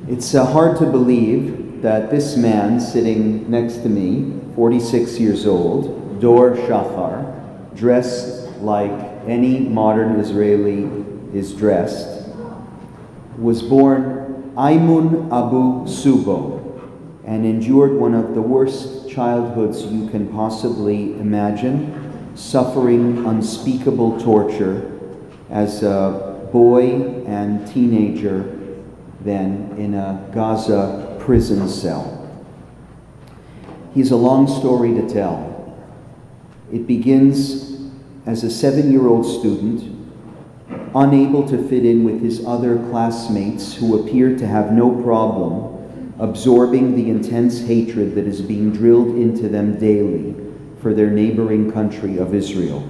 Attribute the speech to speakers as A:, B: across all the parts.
A: It's hard to believe that this man sitting next to me, 46 years old, Dor Shachar, dressed like any modern Israeli is dressed, was born Aymun Abu Subo and endured one of the worst childhoods you can possibly imagine, suffering unspeakable torture as a boy and teenager then in a Gaza prison cell. He's a long story to tell. It begins as a 7-year-old student, unable to fit in with his other classmates who appear to have no problem absorbing the intense hatred that is being drilled into them daily for their neighboring country of Israel.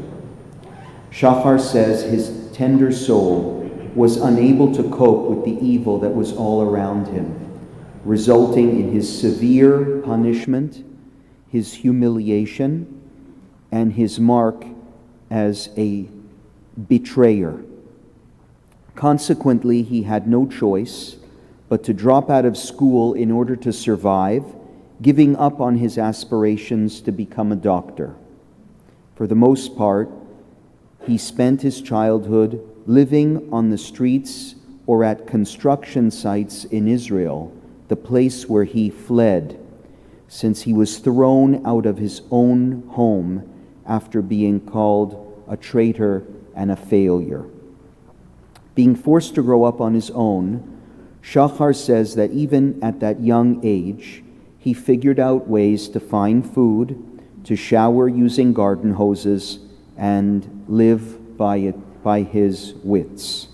A: Shachar says his tender soul was unable to cope with the evil that was all around him, resulting in his severe punishment, his humiliation, and his mark as a betrayer. Consequently, he had no choice but to drop out of school in order to survive, giving up on his aspirations to become a doctor. For the most part, he spent his childhood living on the streets or at construction sites in Israel, the place where he fled, since he was thrown out of his own home after being called a traitor and a failure. Being forced to grow up on his own, Shachar says that even at that young age, he figured out ways to find food, to shower using garden hoses, and live by his wits.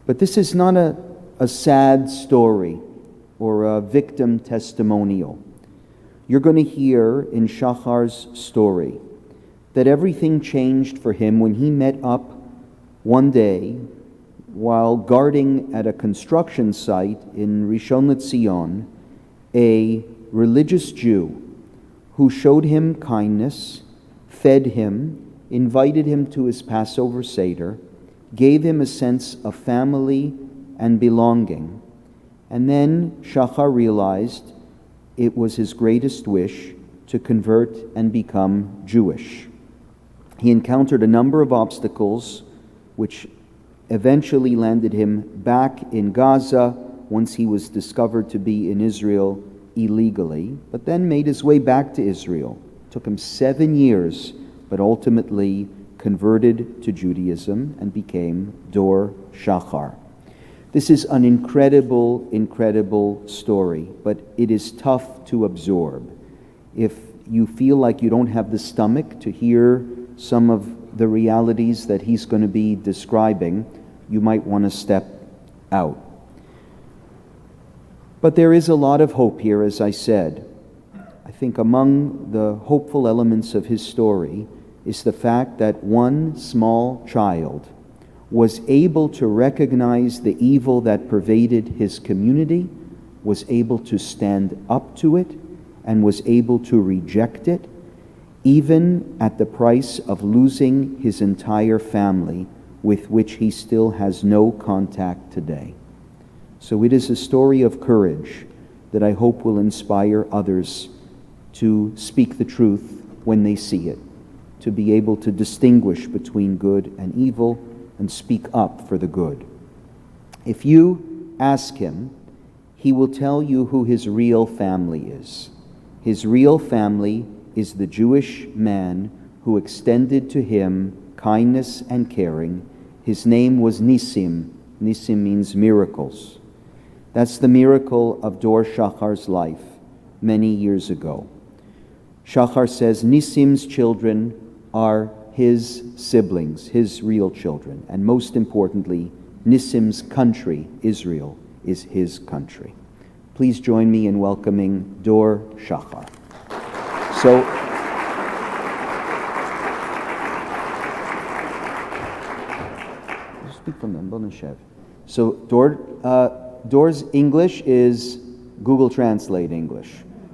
A: But this is not a sad story or a victim testimonial. You're going to hear in Shachar's story that everything changed for him when he met up one day while guarding at a construction site in Rishon LeZion, a religious Jew who showed him kindness, fed him, invited him to his Passover Seder, gave him a sense of family and belonging. And then Shachar realized it was his greatest wish to convert and become Jewish. He encountered a number of obstacles which eventually landed him back in Gaza once he was discovered to be in Israel illegally, but then made his way back to Israel. It took him 7 years, but ultimately converted to Judaism and became Dor Shachar. This is an incredible, incredible story, but it is tough to absorb. If you feel like you don't have the stomach to hear some of the realities that he's going to be describing, you might want to step out. But there is a lot of hope here, as I said. I think among the hopeful elements of his story is the fact that one small child was able to recognize the evil that pervaded his community, was able to stand up to it, and was able to reject it, even at the price of losing his entire family, with which he still has no contact today. So it is a story of courage that I hope will inspire others to speak the truth when they see it, to be able to distinguish between good and evil and speak up for the good. If you ask him, he will tell you who his real family is. His real family is the Jewish man who extended to him kindness and caring. His name was Nisim. Nisim means miracles. That's the miracle of Dor Shachar's life many years ago. Shachar says Nisim's children are his siblings, his real children. And most importantly, Nisim's country, Israel, is his country. Please join me in welcoming Dor Shachar. So, speak from them, Bonashev. So, Dor's English is Google Translate English.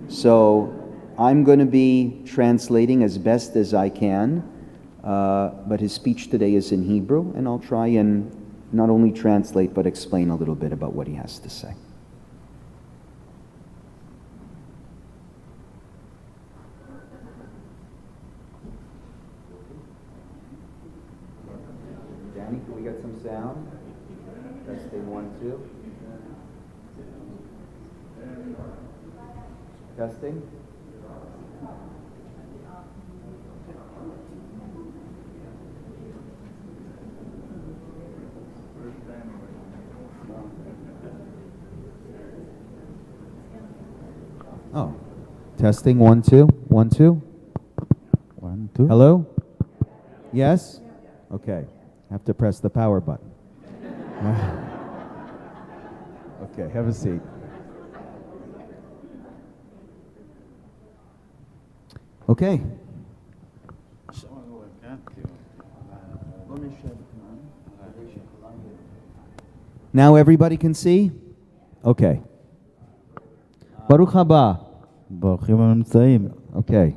A: So, I'm going to be translating as best as I can, but his speech today is in Hebrew, and I'll try and not only translate, but explain a little bit about what he has to say. get some sound? Testing 1, 2. Testing. Oh, testing 1, 2. 1, 2.
B: 1, 2.
A: Hello? Yes? Okay. Have to press the power button. Okay, have a seat. Okay. Now everybody can see? Okay. Baruch haba.
B: ברוכים הנמצאים.
A: Okay.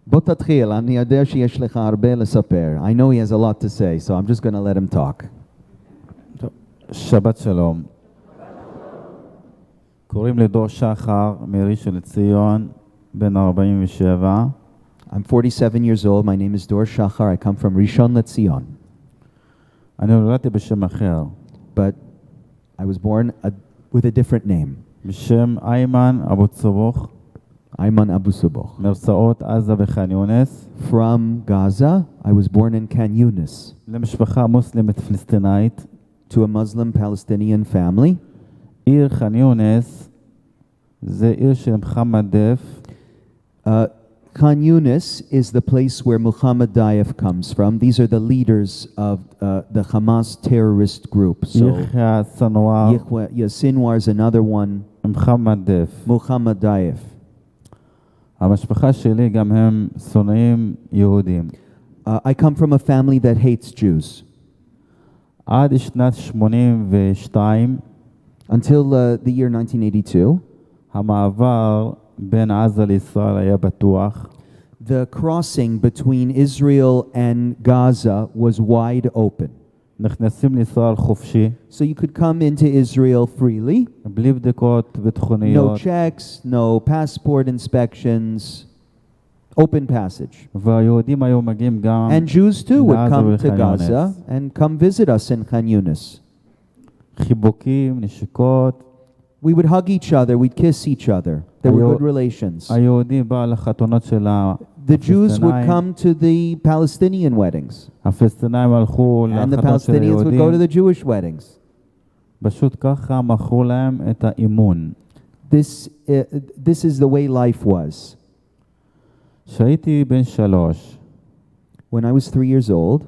A: בוא תתחיל, אני יודע שיש לך הרבה לספר. I know he has a lot to say, so I'm just going to let him talk.
B: שבת שלום. קוראים לי דור שחר מראשון לציון, בן 47.
A: I'm 47 years old. My name is Dor Shachar. I come from Rishon LeZion.
B: אני נולדתי בשם אחר.
A: But I was born with a different name.
B: בשם איימן אבו צבוך.
A: Ayman Abu Suboch.
B: מרצאות עזה וח'אן יונס.
A: From Gaza, I was born in Khan Yunis.
B: למשפחה מוסלמית פלסטינאית.
A: To a Muslim Palestinian family.
B: עיר ח'אן יונס זה עיר של מוחמד דף.
A: Khan Yunis is the place where Muhammad Daif comes from. These are the leaders of the Hamas terrorist group. So
B: יחיא סנואר.
A: Sinwar is another one.
B: מוחמד דף.
A: Muhammad Daif.
B: המשפחה שלי גם הם שונאים יהודים.
A: I come from a family that hates Jews.
B: עד שנת 82
A: Until the year 1982,
B: המעבר בין עזה לישראל היה בטוח.
A: the crossing between Israel and Gaza was wide open.
B: נכנסים לישראל חופשי.
A: So you could come into Israel freely.
B: בלי בדיקות
A: No
B: ביטחוניות.
A: checks, no passport inspections, open passage.
B: והיהודים היו מגיעים גם
A: And Jews too would
B: לעזה
A: come to
B: ולח'אן
A: Gaza
B: יונס.
A: and come visit us in Khan Yunis.
B: חיבוקים, נשיקות.
A: We would hug each other, we'd kiss each other. There were good relations.
B: היהודים באו לחתונות של
A: The Jews would
B: הפלסטינאים.
A: come to the Palestinian weddings.
B: הפלסטינאים הלכו
A: And the
B: לחתונות של
A: Palestinians would go to
B: היהודים.
A: the Jewish weddings.
B: פשוט ככה מכרו להם את האימון.
A: This is the way life was.
B: כשהייתי בן 3,
A: When I was 3 years old,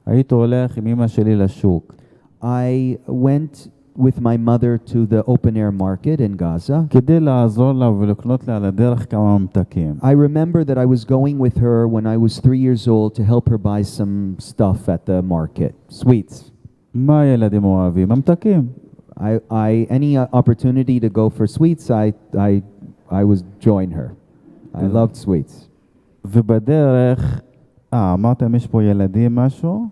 B: הייתי הולך עם אמא שלי לשוק.
A: I went with my mother to the open air market in Gaza.
B: כדי לעזור לה ולקנות לה על הדרך כמה ממתקים.
A: I remember that I was going with her when I was 3 years old to help her buy some stuff at the market, sweets.
B: מה הילדים אוהבים? ממתקים.
A: Any opportunity to go for sweets, I was join her. I loved sweets.
B: ובדרך, אמרתם יש פה ילדים משהו?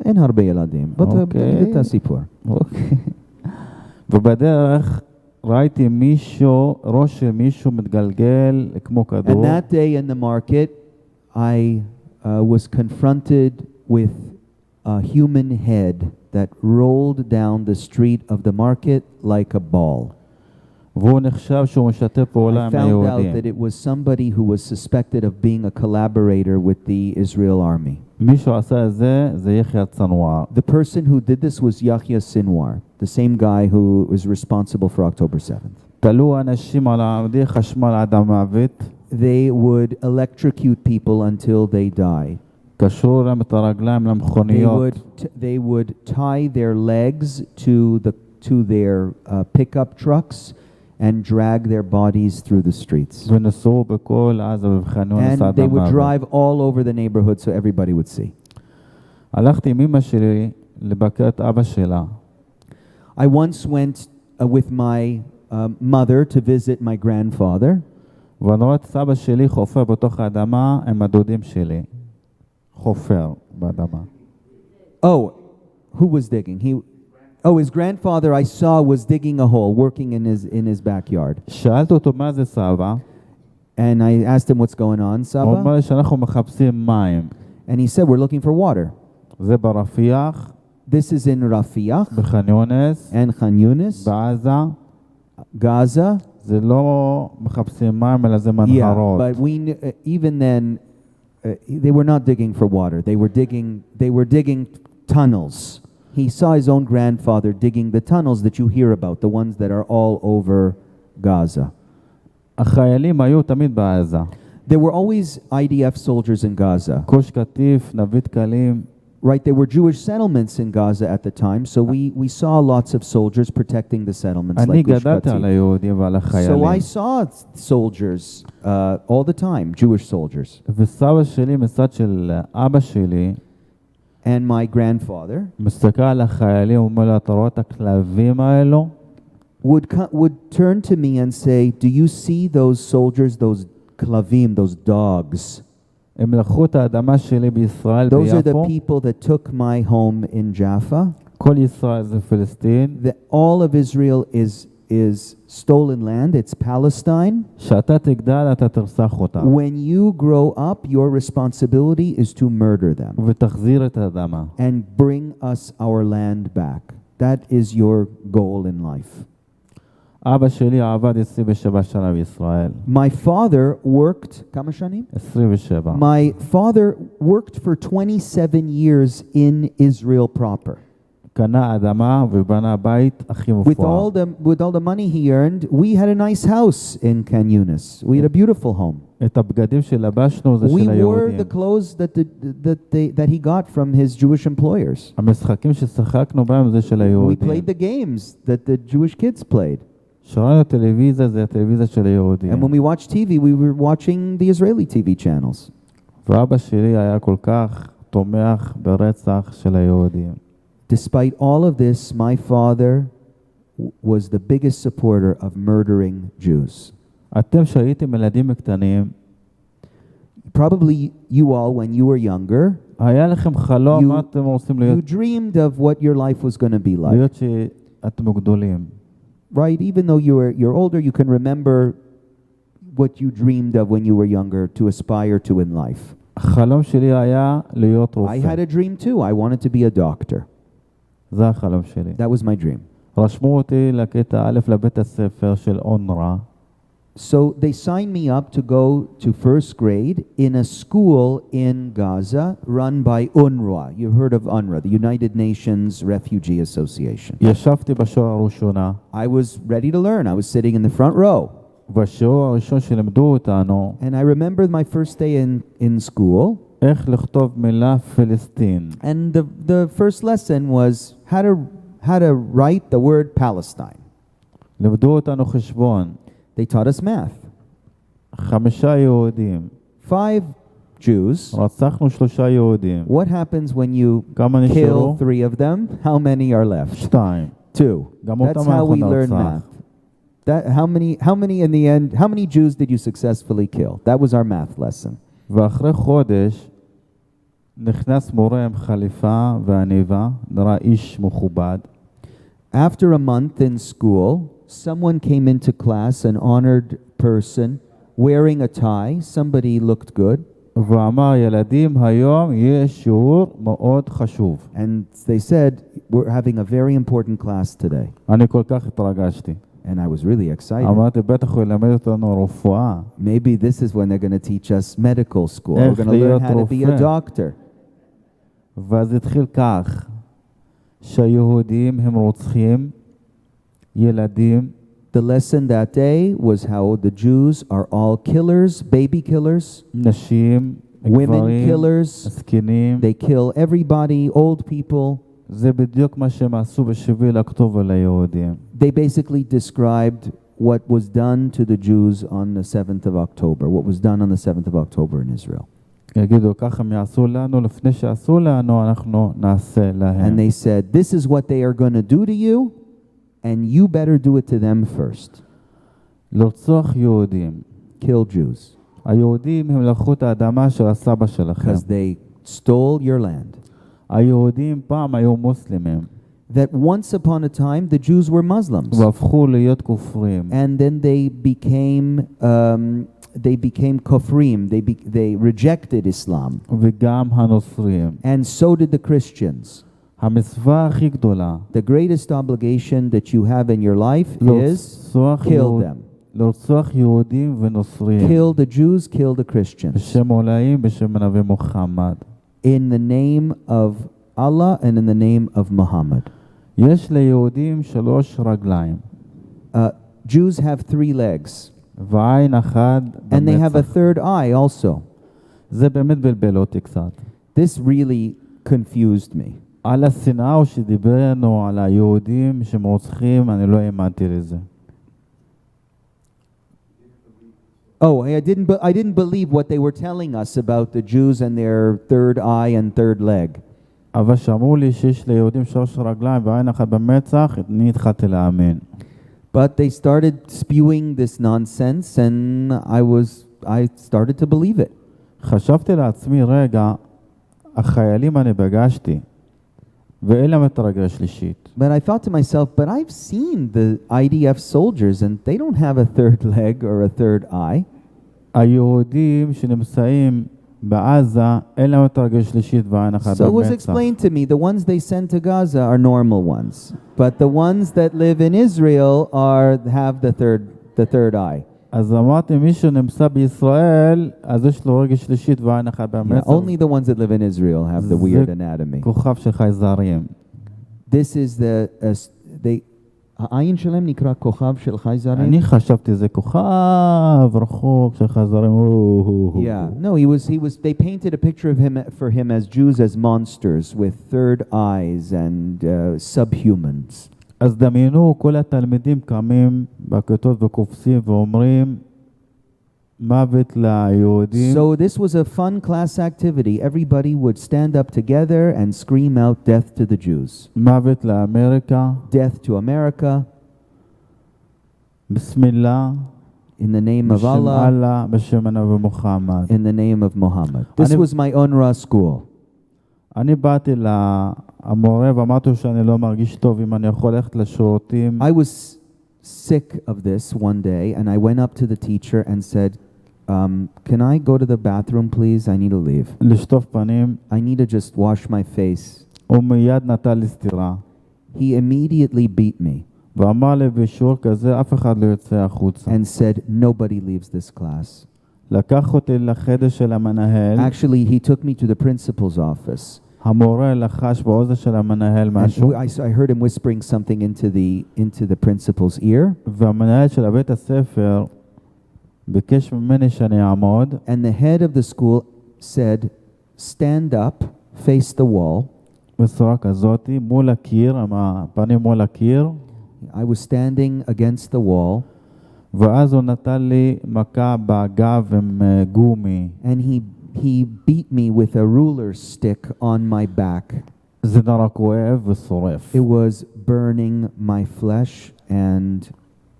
A: אין הרבה ילדים, but את הסיפור.
B: אוקיי. ובדרך ראיתי מישהו, ראש של מישהו מתגלגל כמו כדור.
A: And that day in the market, I was confronted with a human head that rolled down the street of the market like a ball.
B: והוא נחשב שהוא משתף פעולה
A: I
B: עם
A: found out
B: היהודים.
A: that it was somebody who was suspected of being a collaborator with the Israel army.
B: מישהו עשה את זה, זה יחיא סנואר.
A: The person who did this was Yahya Sinwar, the same guy who was responsible for October 7th.
B: תלו אנשים על עמודי חשמל עד המוות.
A: They would electrocute people until they die.
B: קשרו להם את הרגליים למכוניות.
A: They would tie their legs to their pickup trucks and drag their bodies through the streets.
B: ונסעו בכל עזה ובח'אן יונס
A: And
B: עד
A: they would
B: המוות.
A: drive all over the neighborhood so everybody would see.
B: הלכתי עם אמא שלי לבקר את אבא שלה.
A: I once went with my mother to visit my grandfather.
B: ואני רואה את סבא שלי חופר בתוך האדמה עם הדודים שלי. חופר באדמה.
A: Oh, who was digging? His grandfather I saw was digging a hole, working in his backyard.
B: שאלתי אותו מה זה סבא?
A: And I asked him what's going on,
B: הוא
A: Saba?
B: אומר לי שאנחנו מחפשים מים.
A: And he said, we're looking for water.
B: זה ברפיח,
A: This is in Rafiach
B: בח'אן יונס,
A: and Khan Yunis,
B: בעזה.
A: Gaza.
B: זה לא מחפשים מים, אלא זה
A: Yeah,
B: מנהרות.
A: but even then, they were not digging for water. They were digging tunnels. He saw his own grandfather digging the tunnels that you hear about, the ones that are all over Gaza.
B: החיילים היו תמיד בעזה.
A: There were always IDF soldiers in Gaza.
B: גוש קטיף, נווית קלים.
A: Right, there were Jewish settlements in Gaza at the time, so we saw lots of soldiers protecting the settlements
B: אני
A: like Gush
B: גדלתי על
A: Katif.
B: היהודים ועל
A: So
B: החיילים.
A: I saw soldiers all the time, Jewish soldiers.
B: וסבא שלי, מצד של אבא שלי,
A: And my grandfather
B: מסתכל על החיילים, הוא אומר לו, אתה רואה את הכלבים האלו?
A: would turn to me and say, do you see those soldiers, those klavim, those dogs?
B: הם לקחו את האדמה שלי בישראל,
A: Those are the
B: ביפו.
A: people that took my home in Jaffa.
B: כל ישראל זה פלסטין.
A: All of Israel is stolen land. It's Palestine.
B: שאתה תגדל, אתה תרצח אותם.
A: When you grow up, your responsibility is to murder them
B: ותחזיר את האדמה.
A: and bring us our land back. That is your goal in life.
B: אבא שלי עבד 27 שנה בישראל.
A: My father worked, כמה שנים?
B: 27.
A: My father worked for 27 years in Israel proper.
B: קנה אדמה ובנה בית הכי
A: With
B: מפואר.
A: with all the money he earned, we had a nice house in Khan Yunis. We had a beautiful home.
B: את הבגדים שלבשנו זה
A: We
B: של
A: wore
B: היהודים.
A: the clothes that he got from his Jewish employers.
B: המשחקים ששחקנו בהם זה של
A: We
B: היהודים.
A: played the games that the Jewish kids played.
B: שראינו טלוויזיה זה הטלוויזיה של היהודים.
A: And when we watched TV, we were watching the Israeli TV channels.
B: ואבא שלי היה כל כך תומך ברצח של היהודים.
A: Despite all of this, my father was the biggest supporter of murdering Jews.
B: אתם שהייתם ילדים קטנים,
A: Probably you all, when you were younger,
B: היה לכם חלום
A: You-
B: מה אתם רוצים
A: you
B: להיות?
A: dreamed of what your life was going to be like.
B: להיות שאתם גדולים.
A: Right? Even though you're older, you can remember what you dreamed of when you were younger to aspire to in life.
B: החלום שלי היה להיות
A: I
B: רופא.
A: had a dream too. I wanted to be a doctor.
B: זה החלום שלי.
A: That was my dream.
B: רשמו אותי לכיתה א' לבית הספר של אונר"א.
A: So they signed me up to go to first grade in a school in Gaza run by UNRWA. You've heard of UNRWA, the United Nations Refugee Association.
B: ישבתי בשיעור הראשונה.
A: I was ready to learn. I was sitting in the front row.
B: בשיעור הראשון שלימדו אותנו
A: And I remember my first day in school.
B: איך לכתוב מילה פלסטין.
A: And the first lesson was how to write the word Palestine.
B: לימדו אותנו חשבון.
A: They taught us math.
B: 5 יהודים.
A: 5 Jews.
B: רצחנו 3 יהודים.
A: What happens when you
B: כמה
A: kill
B: נשארו?
A: 3 of them? How many are left?
B: 2.
A: 2.
B: גם
A: That's
B: אותם
A: how we
B: אנחנו
A: learn
B: נרצח.
A: math. How many in the end, how many Jews did you successfully kill? That was our math lesson.
B: ואחרי חודש נכנס מורה עם חליפה ועניבה, נראה איש מכובד.
A: After a month in school, someone came into class, an honored person, wearing a tie. Somebody looked good.
B: ואמר, ילדים, היום יש שיעור מאוד חשוב.
A: And they said, we're having a very important class today.
B: אני כל כך התרגשתי.
A: And I was really excited.
B: אמרתי, בטח הוא ילמד אותנו רפואה.
A: Maybe this is when they're going to teach us medical school. We're
B: איך
A: going to learn
B: להיות
A: how to be a
B: רופא.
A: doctor.
B: ואז התחיל כך, שהיהודים הם רוצחים, ילדים,
A: The lesson that day was how the Jews are all killers, baby killers,
B: נשים,
A: women
B: גברים,
A: killers.
B: זקנים.
A: They kill everybody, old people.
B: זה בדיוק מה שהם עשו ב7 לאוקטובר ליהודים.
A: They basically described what was done to the Jews on the 7th of October, what was done on the 7th of October in Israel.
B: יגידו, ככה הם יעשו לנו, לפני שעשו לנו, אנחנו נעשה להם.
A: And they said, this is what they are going to do to you, and you better do it to them first.
B: לרצוח יהודים.
A: Kill Jews.
B: היהודים הם לקחו את האדמה של הסבא שלכם.
A: Because they stole your land.
B: היהודים פעם היו מוסלמים.
A: That once upon a time, the Jews were Muslims.
B: והפכו להיות כופרים.
A: And then they became they became kofrim. They rejected Islam.
B: וגם הנוצרים.
A: And so did the Christians.
B: המצווה הכי גדולה,
A: The greatest obligation that you have in your life is kill them.
B: לרצוח יהודים ונוצרים.
A: Kill the Jews, kill the Christians.
B: בשם עולאים, בשם הנביא מוחמד.
A: In the name of Allah and in the name of Muhammad.
B: יש ליהודים 3 רגליים.
A: Jews have 3 legs.
B: ועין אחד
A: And they have a
B: במצח.
A: 3rd eye also.
B: זה באמת בלבל אותי קצת.
A: This really confused me.
B: על השנאה שדיברנו על היהודים שמרוצחים, אני לא האמנתי לזה.
A: Oh, I didn't believe what they were telling us about the Jews and their 3rd eye and 3rd leg.
B: אבל שאמרו לי שיש ליהודים 3 רגליים ועין אחת במצח, אני התחלתי להאמין.
A: But they started spewing this nonsense and I started to believe it.
B: חשבתי לעצמי, רגע, החיילים אני פגשתי, ואלה המטרגל שלישית.
A: But I thought to myself, but I've seen the IDF soldiers and they don't have a 3rd leg or a 3rd eye.
B: היהודים שנמצאים בעזה, אלה המטרגל שלישית ועין אחת
A: So it was
B: במצח.
A: explained to me, the ones they send to Gaza are normal ones. But the ones that live in Israel have the third eye.
B: אז אמרתי, מי שנמצא בישראל, אז יש לו רגל שלישית ועין אחת
A: Yeah,
B: במצח.
A: only the ones that live in Israel have the weird anatomy.
B: כוכב של חייזרים.
A: This is העין שלהם נקרא כוכב של חייזרים.
B: אני חשבתי זה כוכב רחוק של חייזרים.
A: Yeah, no, they painted a picture of him for him as Jews as monsters with 3rd eyes and subhumans.
B: אז דמיינו, כל התלמידים קמים בכיתות וקופצים ואומרים, מוות ליהודים.
A: So this was a fun class activity. Everybody would stand up together and scream out death to the Jews.
B: מוות לאמריקה.
A: Death to America.
B: Bismillah.
A: In the name of
B: בשם
A: Allah.
B: אללה, בשם הנביא מוחמד.
A: In the name of Muhammad. This was my UNRWA school.
B: אני באתי למורה ואמרתי שאני לא מרגיש טוב אם אני יכול ללכת לשירותים.
A: I was sick of this one day and I went up to the teacher and said, can I go to the bathroom please? I need to leave.
B: לשטוף פנים.
A: I need to just wash my face.
B: הוא מיד נתן לי סטירה.
A: He immediately beat me.
B: ואמר לי בשיעור כזה אף אחד לא יוצא החוצה.
A: And said, nobody leaves this class.
B: לקח אותי לחדר של המנהל.
A: Actually, he took me to the principal's office.
B: המורה לחש באוזן של המנהל משהו.
A: I heard him whispering something into the principal's ear.
B: והמנהל של בית הספר ביקש ממני שאני אעמוד.
A: And the head of the school said, stand up, face the wall.
B: בצורה כזאת, מול הקיר, הפנים מול הקיר.
A: I was standing against the wall.
B: ואז הוא נתן לי מכה בגב עם גומי.
A: And he beat me with a ruler stick on my back.
B: זה נורא כואב ושורף.
A: It was burning my flesh and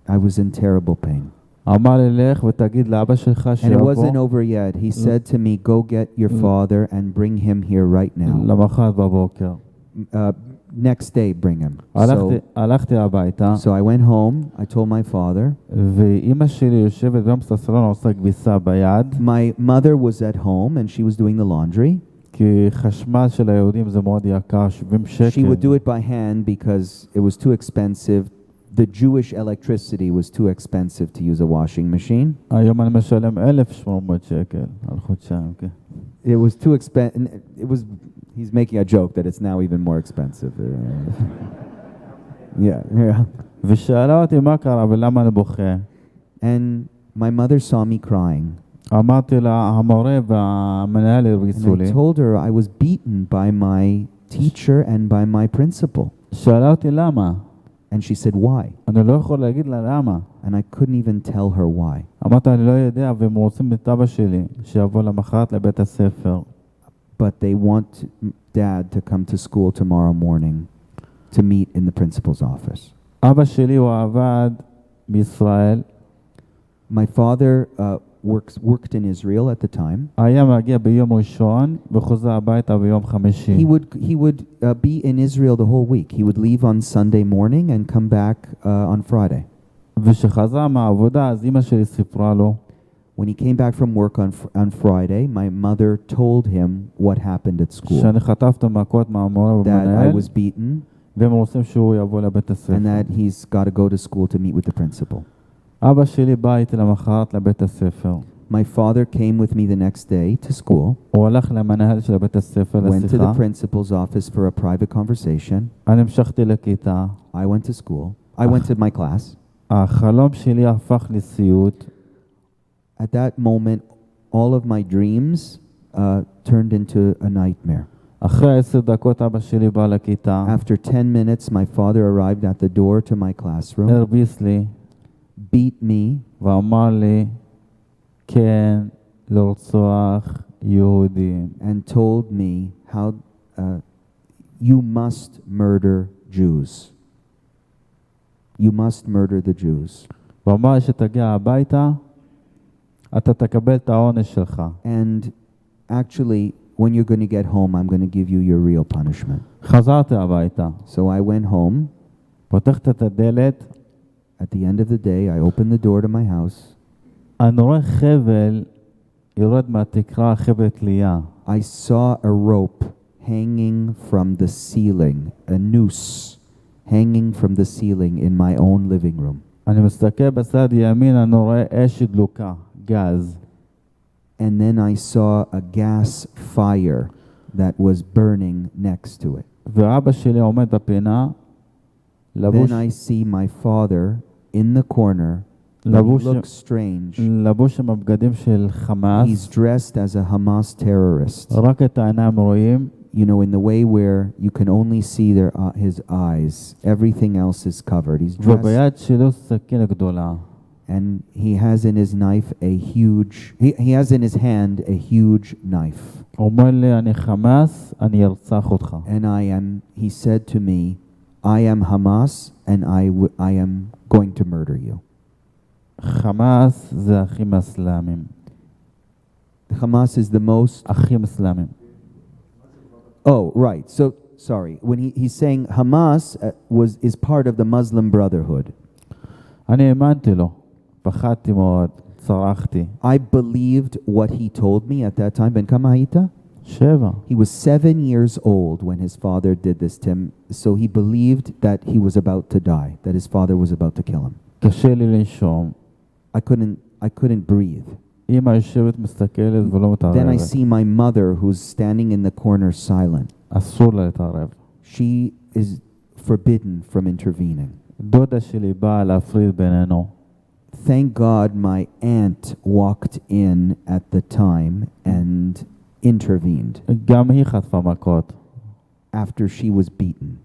A: I was in terrible pain.
B: אמר לי לך ותגיד לאבא שלך
A: And it
B: שיבוא.
A: wasn't over yet. He said to me, go get your father and bring him here right now.
B: למחרת בבוקר.
A: Next day, bring him.
B: הלכתי הביתה.
A: So I went home. I told my father.
B: ואמא שלי יושבת במסתסלון עושה כביסה ביד.
A: My mother was at home and she was doing the laundry.
B: כי חשמל של היהודים זה מאוד יקר, 70 שקל.
A: She would do it by hand because it was too expensive. The Jewish electricity was too expensive to use a washing machine.
B: היום אני משלם 1,800 שקל על חודשיים, כן.
A: It was too expensive. He's making a joke that it's now even more expensive. Yeah.
B: ושאלה אותי מה קרה ולמה אני בוכה.
A: And my mother saw me crying.
B: אמרתי לה, המורה והמנהל הרביצו
A: And
B: לי.
A: I told her I was beaten by my teacher and by my principal.
B: שאלה אותי למה.
A: And she said, why?
B: אני לא יכול להגיד לה למה.
A: And I couldn't even tell her why.
B: אמרתי, אני לא יודע, והם רוצים את אבא שלי, שיבוא למחרת לבית הספר.
A: But they want Dad to come to school tomorrow morning to meet in the principal's office.
B: אבא שלי הוא עבד בישראל.
A: My father worked in Israel at the time.
B: היה מגיע ביום ראשון וחוזר הביתה ביום חמישי.
A: He would be in Israel the whole week. He would leave on Sunday morning and come back on Friday.
B: ושחזר מהעבודה, אז אמא שלי סיפרה לו.
A: When he came back from work on Friday, my mother told him what happened at school.
B: שאני חטפת מכות מהמורה
A: That I
B: ובמנהל,
A: was beaten
B: והם רוצים שהוא יבוא לבית
A: and
B: הספר.
A: that he's got to go to school to meet with the principal.
B: אבא שלי בא איתי למחרת לבית הספר.
A: My father came with me the next day to school,
B: הוא הלך למנהל של בית הספר
A: went to the
B: לשיחה.
A: principal's office for a private conversation.
B: אני המשכתי לכיתה.
A: I went to school. I went to my class.
B: החלום שלי הפך לסיוט.
A: At that moment, all of my dreams turned into a nightmare.
B: אחרי 10 דקות אבא שלי בא לכיתה.
A: After 10 minutes, my father arrived at the door to my classroom,
B: הרביץ לי
A: beat me,
B: ואמר לי כן לרצוח יהודים.
A: and told me how you must murder Jews. You must murder the Jews.
B: ואמר לי שתגיע הביתה, אתה תקבל את העונש שלך.
A: And actually, when you're going to get home, I'm going to give you your real punishment.
B: חזרתי הביתה.
A: So I went home.
B: פותחת את הדלת,
A: At the end of the day, I opened the door to my house.
B: אני רואה חבל יורד מהתקרה, חבל תלייה.
A: I saw a rope hanging from the ceiling, a noose hanging from the ceiling in my own living room.
B: אני מסתכל בצד ימין, אני רואה אש דלוקה, גז.
A: And then I saw a gas fire that was burning next to it.
B: ואבא שלי עומד בפינה,
A: Then I see my father in the corner. He looks strange.
B: לבוש עם הבגדים של חמאס.
A: He's dressed as a Hamas terrorist.
B: רק את העיניים רואים.
A: You know, in the way where you can only see his eyes. Everything else is covered. He's dressed.
B: וביד שלו סכין גדולה.
A: And he has in his knife a huge, he has in his hand a huge knife.
B: אומר לי, אני חמאס, אני ארצח אותך.
A: And he said to me, I am Hamas and I am going to murder you.
B: חמאס זה אחים אסלאמים.
A: Hamas is the most...
B: אחים אסלאמים.
A: Oh, right. So, sorry. When he's saying Hamas is part of the Muslim Brotherhood.
B: אני האמנתי לו. פחדתי מאוד. צרחתי.
A: I believed what he told me at that time. Ben kama hayita?
B: 7.
A: He was 7 years old when his father did this to him. So he believed that he was about to die, that his father was about to kill him.
B: קשה לי לנשום.
A: I couldn't breathe.
B: אמא יושבת מסתכלת ולא מתערבת.
A: Then I see my mother who's standing in the corner silent.
B: אסור לה להתערב.
A: She is forbidden from intervening.
B: דודה שלי באה להפריד בינינו.
A: Thank God my aunt walked in at the time and intervened.
B: גם היא חטפה מכות.
A: After she was beaten.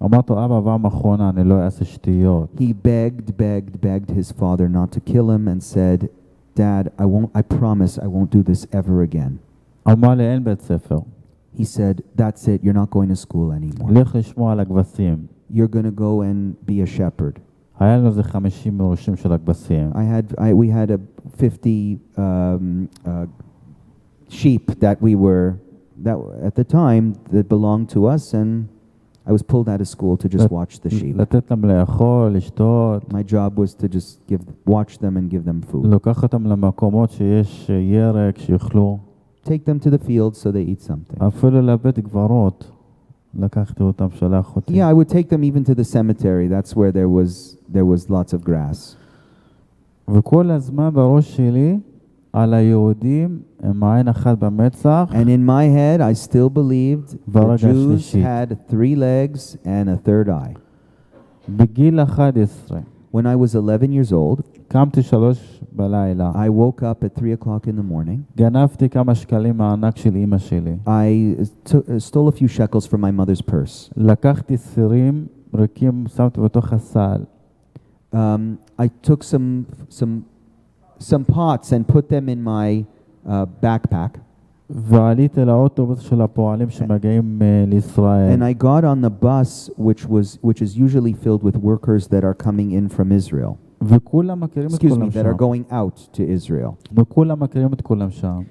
B: אמרתי לו, אבא, פעם אחרונה, אני לא אעשה שטויות.
A: He begged his father not to kill him and said, Dad, I promise I won't do this ever again.
B: אמר לי, אין בית ספר.
A: He said, that's it, you're not going to school anymore.
B: לך לשמוע על הכבשים.
A: You're going to go and be a shepherd.
B: היה לנו איזה 50 מרושים של הכבשים.
A: We had 50 sheep that at the time that belonged to us, and I was pulled out of school to just watch the sheep.
B: לתת להם לאכול, לשתות.
A: My job was to just watch them and give them food.
B: לוקח אותם למקומות שיש ירק, שיאכלו.
A: Take them to the field so they eat something.
B: אפילו לבית גברות. לקחתי אותם, שלח אותי.
A: Yeah, I would take them even to the cemetery. That's where there was lots of grass.
B: וכל הזמן בראש שלי על היהודים עם עין אחת במצח.
A: And in my head, I still believed the Jews had 3 legs and a third eye.
B: בגיל 11.
A: When I was 11 years old,
B: קמתי 3 בלילה.
A: I woke up at 3 o'clock in the morning.
B: גנבתי כמה שקלים מהענק של אמא שלי.
A: I stole a few shekels from my mother's purse.
B: לקחתי סירים ריקים, שמתי בתוך הסל.
A: I took some pots and put them in my backpack.
B: ועליתי לאוטובוס של הפועלים שמגיעים לישראל.
A: And I got on the bus which is usually filled with workers that are coming in from Israel.
B: וכולם מכירים את כולם
A: that are
B: שם.
A: going out to Israel.
B: וכולם מכירים את כולם שם.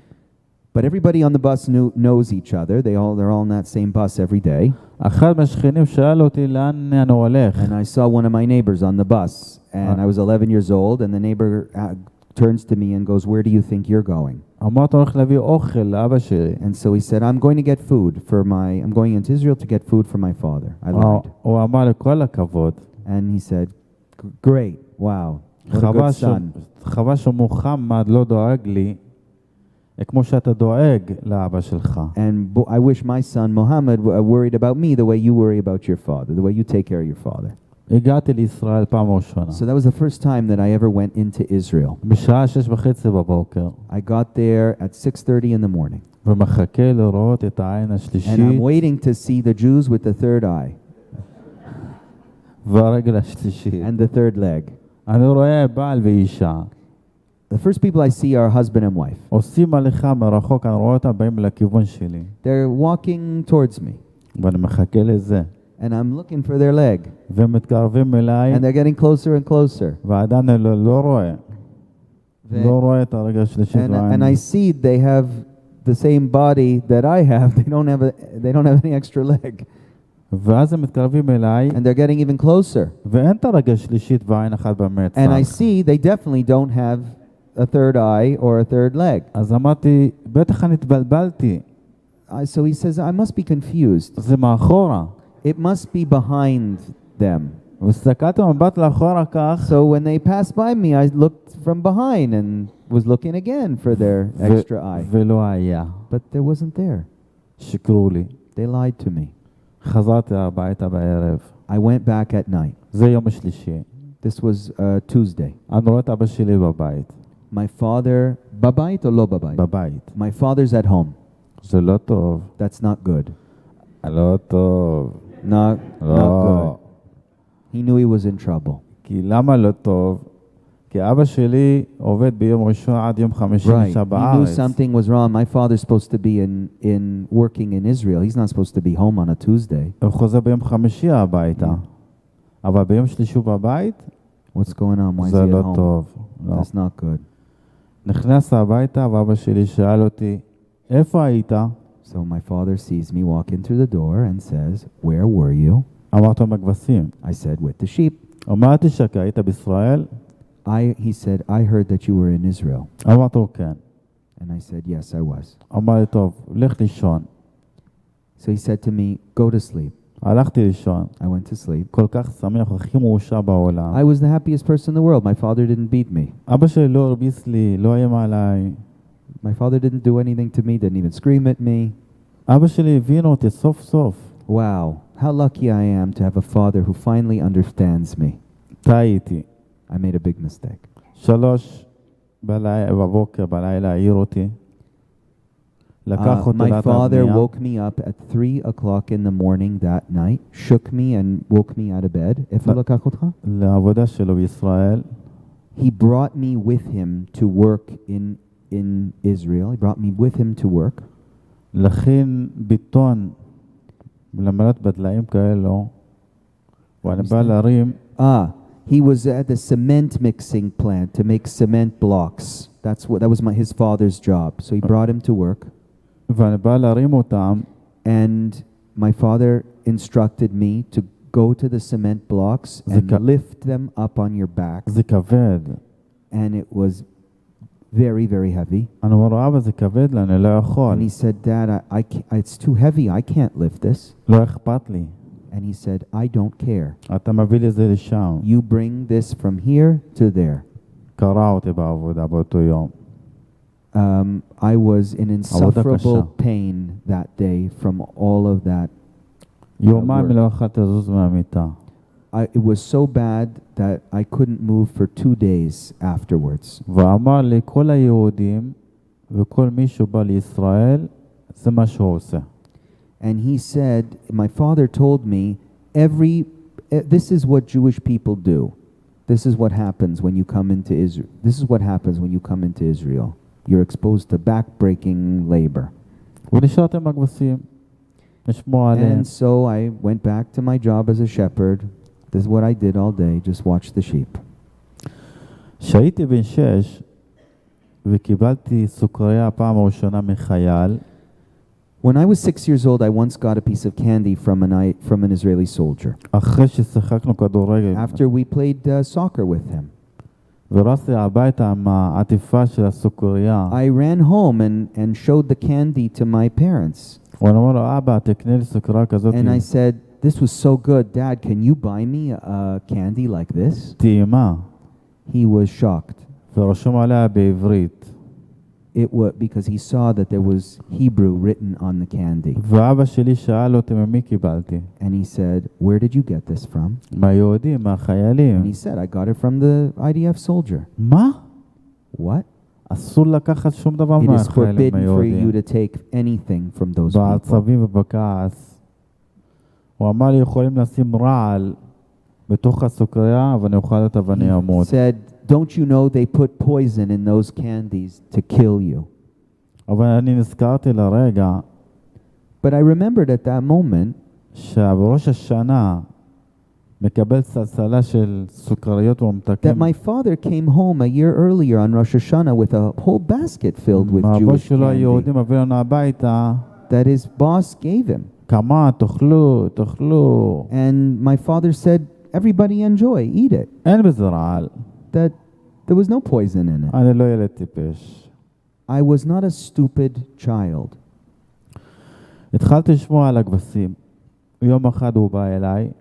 A: But everybody on the bus knows each other. They're all on that same bus every day.
B: אחד מהשכנים שאל אותי לאן אני הולך.
A: And I saw one of my neighbors on the bus. And I was 11 years old, and the neighbor turns to me and goes, "Where do you think you're going?"
B: אמרתי, הולך להביא אוכל לאבא שלי.
A: And so he said, I'm going to get food I'm going into Israel to get food for my father. I lied.
B: הוא אמר לי, כל הכבוד.
A: And he said, great, wow, what a good son.
B: חבל שמוחמד לא דואג לי, כמו שאתה דואג לאבא שלך.
A: And I wish my son Muhammad worried about me the way you worry about your father, the way you take care of your father.
B: הגעתי לישראל פעם ראשונה.
A: So that was the first time that I ever went into Israel.
B: בשעה 6:30 בבוקר.
A: I got there at 6:30 in the morning.
B: ומחכה לראות את העין
A: And I'm
B: השלישית.
A: waiting to see the Jews with the third eye
B: והרגל השלישית.
A: and the third leg.
B: אני רואה בעל ואישה.
A: The first people I see are husband and wife.
B: עושים הליכה מרחוק, אני רואה אותם באים לכיוון שלי.
A: They're walking towards me.
B: ואני מחכה לזה.
A: And I'm looking for their leg.
B: ומתקרבים אליי.
A: And they're getting closer and closer.
B: ועדיין לא רואה. לא רואה את הרגל השלישית.
A: And I see they have the same body that I have. They don't have any extra leg.
B: ואז הם מתקרבים אליי.
A: And they're getting even closer.
B: ואין את הרגל השלישית ועין אחת במצח.
A: And I see they definitely don't have a third eye or a third leg.
B: אז אמרתי, בטח אני התבלבלתי.
A: So he says, I must be confused.
B: זה מאחורה.
A: It must be behind them.
B: והסתכלתי מבט לאחורה כך.
A: So when they passed by me, I looked from behind and was looking again for their extra eye.
B: ולא היה.
A: But there wasn't there.
B: שיקרו לי.
A: They lied to me.
B: חזרתי הביתה בערב.
A: I went back at night.
B: זה יום השלישי.
A: This was Tuesday.
B: אני רואה את אבא שלי בבית.
A: My father, בבית או לא בבית?
B: בבית.
A: My father's at home.
B: זה לא טוב.
A: That's not good.
B: לא טוב.
A: Not good. He knew he was in trouble.
B: כי למה לא טוב? כי אבא שלי עובד ביום ראשון עד יום חמישי נשאר בארץ.
A: He knew something was wrong. My father's supposed to be in working in Israel. He's not supposed to be home on a Tuesday.
B: הוא חוזר ביום חמישי הביתה. אבל ביום שלישי הוא בבית?
A: What's going on? Why is he
B: זה
A: at
B: לא
A: home?
B: טוב.
A: That's not good.
B: נכנס הביתה ואבא שלי שאל אותי, איפה היית?
A: So my father sees me walk in through the door and says, where were you?
B: אמרתי בכבשים.
A: I said, with the sheep.
B: אמרתי שקה, היית בישראל?
A: He said, I heard that you were in Israel.
B: אמרתי כן.
A: And I said, yes, I was.
B: אמר לי, טוב, לך לישון.
A: So he said to me, go to sleep.
B: הלכתי לישון.
A: I went to sleep.
B: כל כך שמח, הכי מאושר בעולם.
A: I was the happiest person in the world. My father didn't beat me.
B: אבא שלי לא הרביץ לי, לא איים עליי.
A: My father didn't do anything to me, didn't even scream at me.
B: אבא שלי הבין אותי סוף סוף.
A: Wow, how lucky I am to have a father who finally understands me.
B: טעיתי.
A: I made a big mistake.
B: 3 בבוקר בלילה העיר אותי. לקח אותי
A: My father
B: לבנייה.
A: woke me up at 3 o'clock in the morning that night, shook me and woke me out of bed. איפה הוא לקח אותך?
B: לעבודה שלו בישראל.
A: He brought me with him to work in Israel. He brought me with him to work.
B: להכין ביטון למלאת בדליים כאלו. ואני בא להרים.
A: He was at the cement mixing plant to make cement blocks. That was his father's job. So he brought him to work.
B: ואני בא להרים אותם.
A: And my father instructed me to go to the cement blocks and lift them up on your back.
B: זה כבד.
A: And it was very, very heavy.
B: אני אומר, אבא, זה כבד לי, אני לא יכול.
A: And he said, Dad, it's too heavy. I can't lift this.
B: לא אכפת לי.
A: And he said, I don't care.
B: אתה מביא לי זה לשם.
A: You bring this from here to there.
B: קרע אותי בעבודה באותו יום.
A: I was in insufferable pain that day from all of that
B: יומיים לא יכולתי לזוז מהמיטה.
A: It was so bad that I couldn't move for 2 days afterwards.
B: ואמר לי, כל היהודים וכל מי שבא לישראל, זה מה שהוא עושה.
A: And he said, my father told me, this is what Jewish people do. This is what happens when you come into Israel. This is what happens when you come into Israel. You're exposed to back-breaking labor.
B: ונשארתי עם הכבשים, לשמוע עליהם.
A: And so I went back to my job as a shepherd. This is what I did all day, just watch the sheep.
B: כשהייתי בן 6 וקיבלתי סוכריה פעם ראשונה מחייל,
A: When I was 6 years old, I once got a piece of candy from an Israeli soldier.
B: אחרי ששיחקנו כדורגל.
A: After we played soccer with him.
B: ורצתי הביתה עם העטיפה של הסוכריה.
A: I ran home and showed the candy to my parents.
B: ואני אומר לו, אבא, תקנה לי סוכריה כזאת.
A: And I said, this was so good. Dad, can you buy me a candy like this?
B: טעימה.
A: He was shocked.
B: ורשום עליה בעברית.
A: It was because he saw that there was Hebrew written on the candy.
B: ואבא שלי שאל אותי ממי קיבלתי.
A: And he said, where did you get this from?
B: מהיהודים, מהחיילים.
A: And he said, I got it from the IDF soldier.
B: מה?
A: What?
B: אסור לקחת שום דבר
A: It is
B: מהחיילים
A: forbidden for you
B: היהודים.
A: to take anything from those people.
B: בעצבים ובכעס. הוא אמר לי, יכולים לשים רעל בתוך הסוכריה, ואני אוכל אותה ואני
A: He
B: אמות.
A: said, don't you know they put poison in those candies to kill you?
B: אבל אני נזכרתי לרגע,
A: But I remembered at that moment
B: שבראש השנה מקבל סלסלה של סוכריות וממתקים.
A: that my father came home a year earlier on Rosh Hashanah with a whole basket filled with
B: מהבוס
A: Jewish
B: שלו
A: candy
B: היהודים מביא לנו הביתה,
A: that his boss gave him.
B: כמה, תאכלו, תאכלו.
A: And my father said, everybody enjoy, eat it.
B: אין בזה רעל.
A: That there was no poison in it.
B: אני לא ילד טיפש.
A: I was not a stupid child.
B: התחלתי לשמוע על הכבשים. יום אחד הוא בא אליי,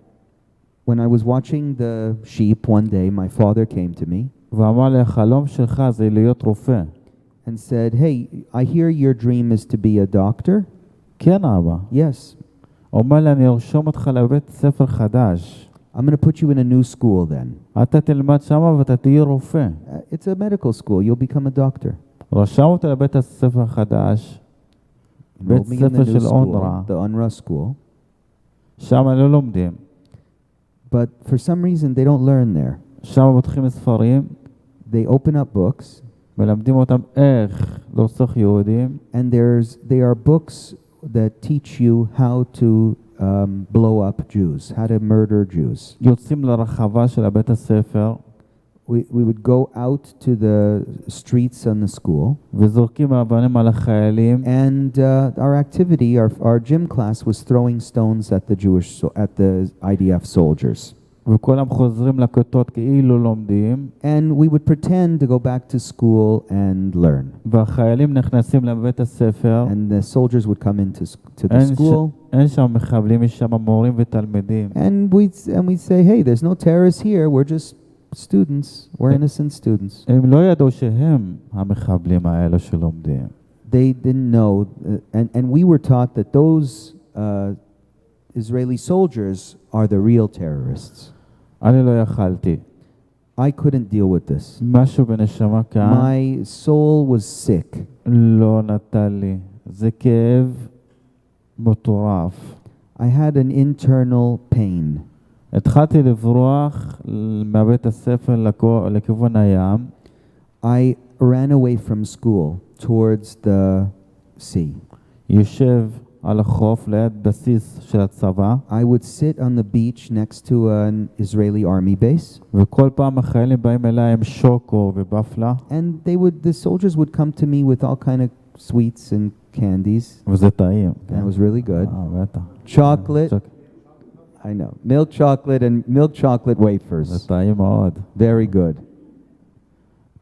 A: When I was watching the sheep one day, my father came to me
B: ואמר לי, החלום שלך זה להיות רופא.
A: and said, hey, I hear your dream is to be a doctor.
B: כן, אבא.
A: Yes,
B: הוא אומר לי, אני ארשום אותך לבית ספר חדש.
A: I'm going to put you in a new school then.
B: אתה תלמד שם ואתה תהיה רופא.
A: It's a medical school. You'll become a doctor.
B: רשם אותי לבית הספר החדש, בית
A: Enrolled me in the
B: ספר
A: new
B: של
A: school,
B: אונר"א.
A: the UNRWA school.
B: שם לא לומדים.
A: But for some reason, they don't learn there.
B: שם פותחים ספרים,
A: They open up books,
B: מלמדים אותם איך לרצוח יהודים,
A: and they are books that teach you how to blow up Jews, how to murder Jews.
B: יוצאים לרחבה של הבית הספר,
A: We would go out to the streets on the school,
B: וזורקים אבנים על החיילים,
A: and our activity, our gym class was throwing stones at the IDF soldiers.
B: וכולם חוזרים לכיתות כאילו לומדים,
A: And we would pretend to go back to school and learn.
B: והחיילים נכנסים לבית הספר,
A: And the soldiers would come to the school,
B: אין שם מחבלים, יש שם מורים ותלמידים.
A: and we'd say, hey, there's no terrorists here, we're just students, we're innocent students.
B: הם לא ידעו שהם המחבלים האלה שלומדים.
A: They didn't know, and we were taught that those Israeli soldiers are the real terrorists.
B: אני לא יכלתי.
A: I couldn't deal with this.
B: משהו בנשמה כאן
A: My soul was sick.
B: לא נתן לי. זה כאב מטורף.
A: I had an internal pain.
B: התחלתי לברוח מהבית הספר לכיוון הים.
A: I ran away from school towards the sea.
B: יושב על החוף ליד בסיס של הצבא.
A: I would sit on the beach next to an Israeli army base,
B: וכל פעם החיילים באים אליי עם שוקו ובפלה.
A: and the soldiers would come to me with all kind of sweets and candies,
B: וזה טעים.
A: and it was really good.
B: בטח.
A: Chocolate, I know, milk chocolate wafers,
B: זה טעים מאוד.
A: very good.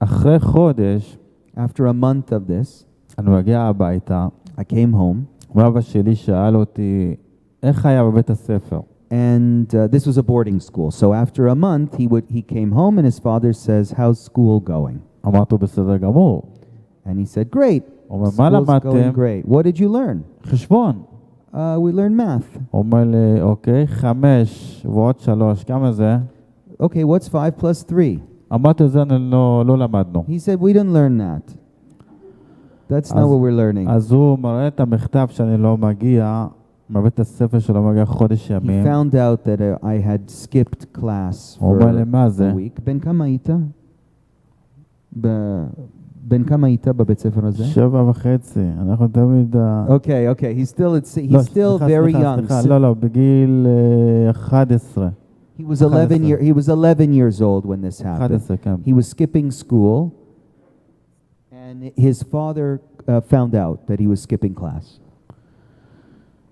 B: אחרי חודש,
A: After a month of this,
B: אני מגיע הביתה,
A: I came home,
B: ואבא שלי שאל אותי, איך היה בבית הספר?
A: and this was a boarding school. So after a month, he came home, and his father says, "How's school going?"
B: אמרתי, בסדר גמור.
A: And he said, "Great.
B: הוא אומר, מה
A: School's going
B: למדתם?
A: great. What did you learn?"
B: חשבון.
A: We learned math.
B: הוא אומר לי, אוקיי, 5 ועוד 3, כמה זה?
A: Okay, what's 5 plus 3?
B: אמרתי, זה לא למדנו.
A: He said, we didn't learn that. That's not what we're learning.
B: אז הוא מראה את המכתב שאני לא מגיע, מבית הספר שלא מגיע חודש
A: He
B: ימים.
A: found out that I had skipped class
B: הוא
A: for
B: אומר לי, מה זה?
A: a week. בן כמה היית? בן כמה היית בבית ספר הזה?
B: 7.5, אנחנו תמיד...
A: Okay, he's still very young.
B: לא, בגיל 11.
A: He was 11 years old when this happened.
B: 11, כן.
A: He was skipping school, and his father found out that he was skipping class.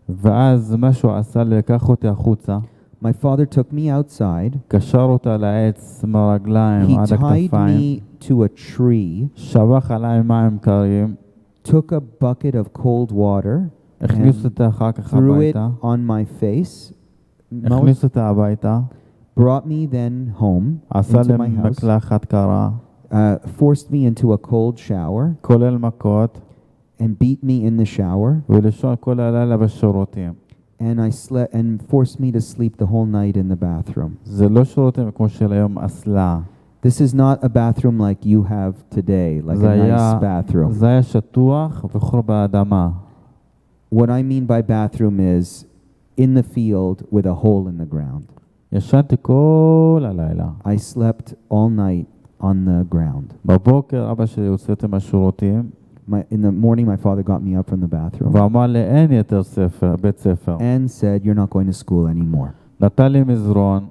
B: ואז מה שהוא עשה, לקח אותי החוצה.
A: My father took me outside.
B: קשר אותה לעץ מהרגליים
A: He
B: עד
A: tied
B: הכתפיים,
A: me to a tree,
B: שבח עליי מים קרים,
A: took a bucket of cold water,
B: הכניס
A: and
B: אותה אחר כך
A: threw it
B: הביתה,
A: on my face,
B: הכניס אותה הביתה,
A: brought me then home
B: עשה
A: into my
B: לי
A: house,
B: מקלחת קרה,
A: forced me into a cold shower,
B: כולל מכות,
A: and beat me in the shower,
B: ולישון כל הלילה בשירותים.
A: and forced me to sleep the whole night in the bathroom.
B: זה לא שירותים כמו של היום, אסלה.
A: This is not a bathroom like you have today, like a nice bathroom.
B: זה היה שטוח וחור באדמה.
A: What I mean by bathroom is in the field with a hole in the ground.
B: ישנתי כל הלילה.
A: I slept all night on the ground.
B: בבוקר אבא שלי הוציא אותי מהשירותים,
A: In the morning, my father got me up from the bathroom
B: ואמר לי אין יותר בית ספר.
A: and said, "You're not going to school anymore."
B: נתן לי מזרון,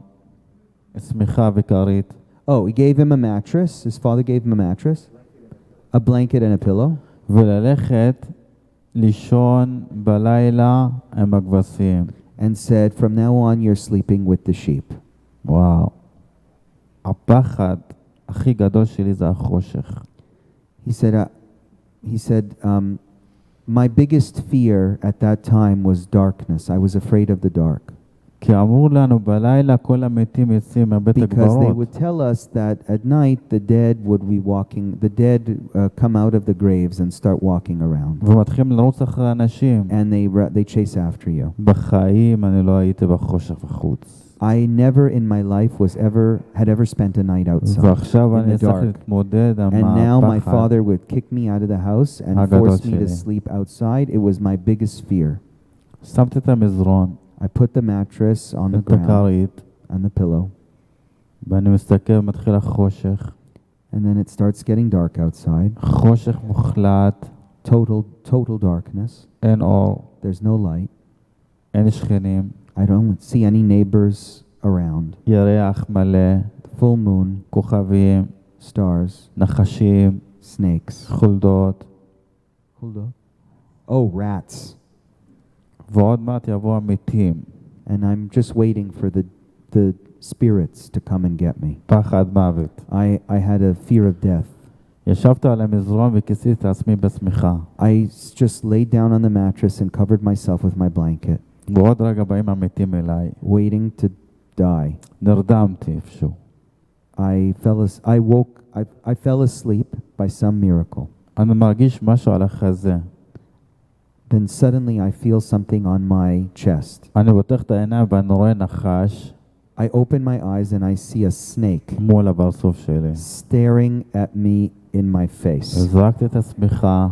B: שמיכה וכרית,
A: Oh, he gave him a mattress. His father gave him a mattress, a blanket and a pillow,
B: וללכת לישון בלילה עם הכבשים.
A: and said, "From now on, you're sleeping with the sheep."
B: וואו. הפחד הכי גדול שלי זה החושך.
A: He said, my biggest fear at that time was darkness. I was afraid of the dark.
B: כי אמרו לנו בלילה כל המתים יוצאים מבית
A: Because they
B: הקברות.
A: would tell us that at night the dead come out of the graves and start walking around.
B: ומתחילים לרוץ אחרי אנשים.
A: And they chase after you.
B: בחיים אני לא הייתי בחושך בחוץ.
A: I never in my life had ever spent a night outside
B: ועכשיו
A: in
B: אני
A: the
B: צריך
A: dark.
B: להתמודד עם
A: And now my
B: הפחד.
A: father would kick me out of the house and force me to sleep outside. It was my biggest fear.
B: שמתי את המזרון,
A: I put the mattress on the
B: את
A: ground
B: הכרית,
A: and the pillow,
B: ואני מסתכל ומתחיל החושך.
A: and then it starts getting dark outside.
B: חושך מוחלט,
A: Total darkness.
B: אין אור,
A: There's no light.
B: אין שכנים,
A: I don't see any neighbors around.
B: ירח מלא,
A: Full moon,
B: כוכבים,
A: stars,
B: נחשים,
A: snakes.
B: חולדות,
A: Oh, rats.
B: ועוד מעט יבוא המתים.
A: And I'm just waiting for the spirits to come and get me.
B: פחד מוות.
A: I had a fear of death.
B: ישבתי על המזרון וכיסיתי את עצמי בשמיכה.
A: I just laid down on the mattress and covered myself with my blanket,
B: ועוד רגע באים המתים אליי.
A: waiting to die.
B: נרדמתי איפשהו.
A: I fell asleep by some miracle.
B: אני מרגיש משהו על החזה.
A: Then suddenly I feel something on my chest.
B: אני פותח את העיניים ואני רואה נחש
A: I open my eyes and I see a snake
B: מול הפרצוף שלי.
A: staring at me in my face.
B: זרקתי את השמיכה.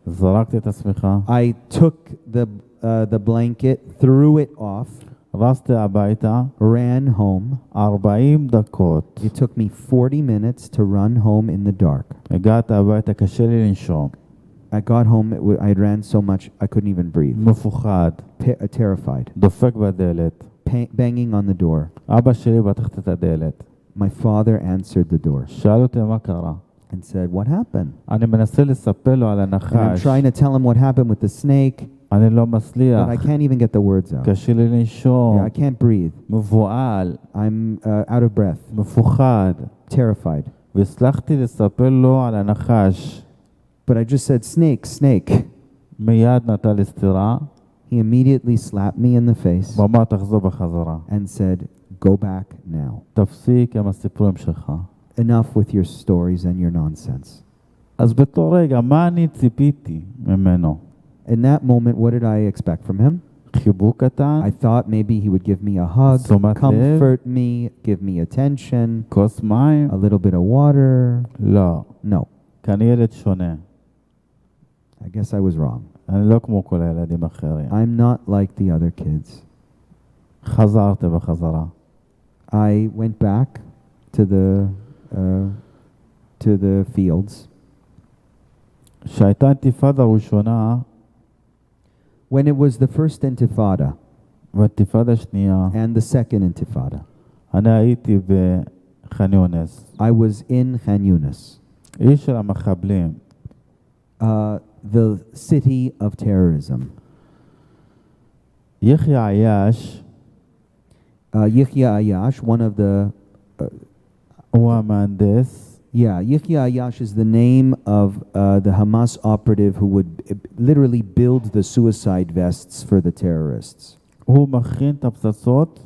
B: זרקתי את השמיכה.
A: I took the blanket, threw it off,
B: רצתי הביתה.
A: ran home.
B: 40 דקות.
A: It took me 40 minutes to run home in the dark.
B: הגעתי הביתה, קשה לי לנשום.
A: I got home, I ran so much I couldn't even breathe.
B: מפוחד.
A: Terrified.
B: דופק בדלת.
A: Banging on the door.
B: אבא שלי פתח את הדלת.
A: My father answered the door
B: שאל אותי מה קרה.
A: and said, "What happened?"
B: אני מנסה לספר לו על
A: And I'm
B: הנחש.
A: trying to tell him what happened with the snake,
B: אני לא
A: but
B: מצליח.
A: I can't even get the words out.
B: קשה לי לנשום.
A: I can't breathe.
B: מבועל.
A: I'm out of breath,
B: מפוחד.
A: terrified.
B: והצלחתי לספר לו על הנחש.
A: But I just said, snake.
B: מיד נתן לי סטירה.
A: He immediately slapped me in the face
B: ואמר תחזור בחזרה.
A: and said, "Go back now.
B: תפסיק עם הסיפורים שלך.
A: Enough with your stories and your nonsense."
B: אז בתור רגע, מה אני ציפיתי ממנו?
A: In that moment, what did I expect from him?
B: חיבוק קטן?
A: I thought maybe he would give me a hug,
B: תשומת לב?
A: comfort me, give me attention,
B: כוס מים?
A: a little bit of water.
B: לא.
A: No,
B: כי אני ילד שונה.
A: I guess I was wrong.
B: אני לא כמו כל הילדים האחרים.
A: I'm not like the other kids.
B: חזרתי בחזרה.
A: I went back to the fields.
B: שהייתה אינתיפאדה ראשונה,
A: When it was the first intifada
B: והאינתיפאדה השנייה,
A: and the second intifada,
B: אני הייתי בח'אן יונס.
A: I was in Khan Yunis,
B: עיר של המחבלים.
A: the city of terrorism.
B: יחיא עייש
A: Yechia Ayash, one of the...
B: הוא המהנדס,
A: Yechia Ayash is the name of the Hamas operative who would literally build the suicide vests for the terrorists.
B: הוא מכין את הפצצות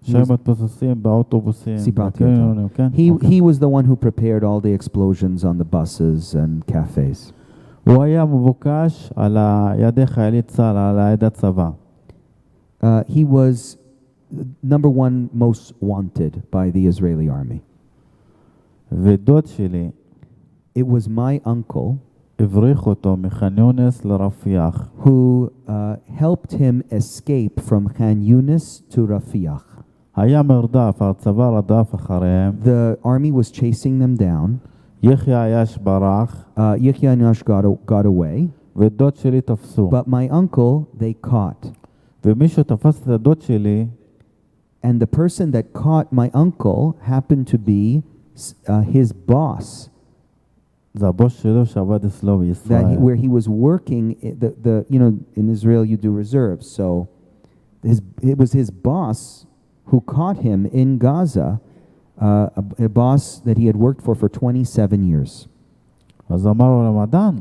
B: שהם מתפוצצים באוטובוסים.
A: סיפרתי אותו.
B: כן?
A: He was the one who prepared all the explosions on the buses and cafes.
B: הוא היה מבוקש על ידי חיילי צה"ל, על ידי הצבא.
A: He was number one most wanted by the Israeli army.
B: ודוד שלי
A: It was my uncle
B: הבריח אותו מח'אן יונס לרפיח.
A: who helped him escape from Khan Yunis to Rafiah.
B: היה מרדף, הצבא רדף אחריהם.
A: The army was chasing them down.
B: יחיא עייש ברח.
A: Yechia Ayash got away.
B: ודוד שלי תפסו.
A: But my uncle, they caught.
B: ומישהו תפס את הדוד שלי.
A: And the person that caught my uncle happened to be his boss.
B: זה הבוס שלו שעבד אצלו בישראל.
A: Where he was working, in Israel you do reserves. So it was his boss who caught him in Gaza, a boss that he had worked for 27 years.
B: אז אמר לו רמדאן,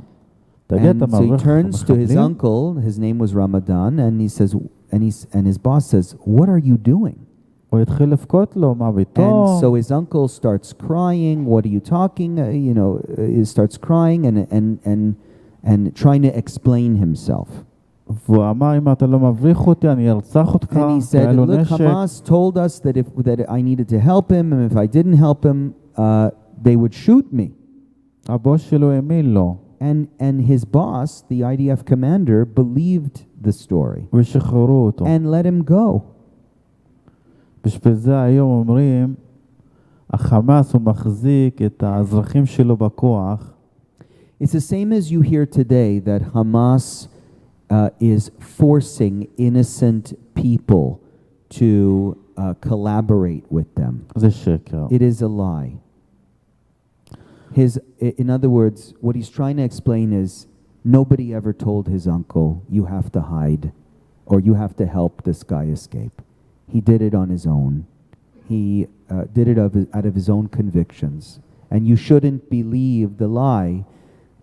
B: תגיד, אתה
A: And so he
B: מבריח
A: turns to his
B: מחבלים?
A: uncle, his name was Ramadan, and he says, and his boss says, "What are you doing?"
B: הוא התחיל לבכות לו, מה ביתו?
A: And so his uncle starts crying. What are you talking? He starts crying and trying to explain himself.
B: והוא אמר, אם אתה לא מבריח אותי, אני ארצח אותך.
A: And he said,
B: היה לו
A: "Look,
B: נשק.
A: Hamas told us that I needed to help him, and if I didn't help him, they would shoot me."
B: הבוס שלו האמין לו.
A: And his boss, the IDF commander, believed the story
B: ושחררו אותו.
A: and let him go.
B: בשביל זה היום אומרים, החמאס הוא מחזיק את האזרחים שלו בכוח.
A: It's the same as you hear today that Hamas is forcing innocent people to collaborate with them.
B: זה שקר.
A: It is a lie. In other words, what he's trying to explain is nobody ever told his uncle, you have to hide or you have to help this guy escape. He did it on his own. He did it out of his own convictions. And you shouldn't believe the lie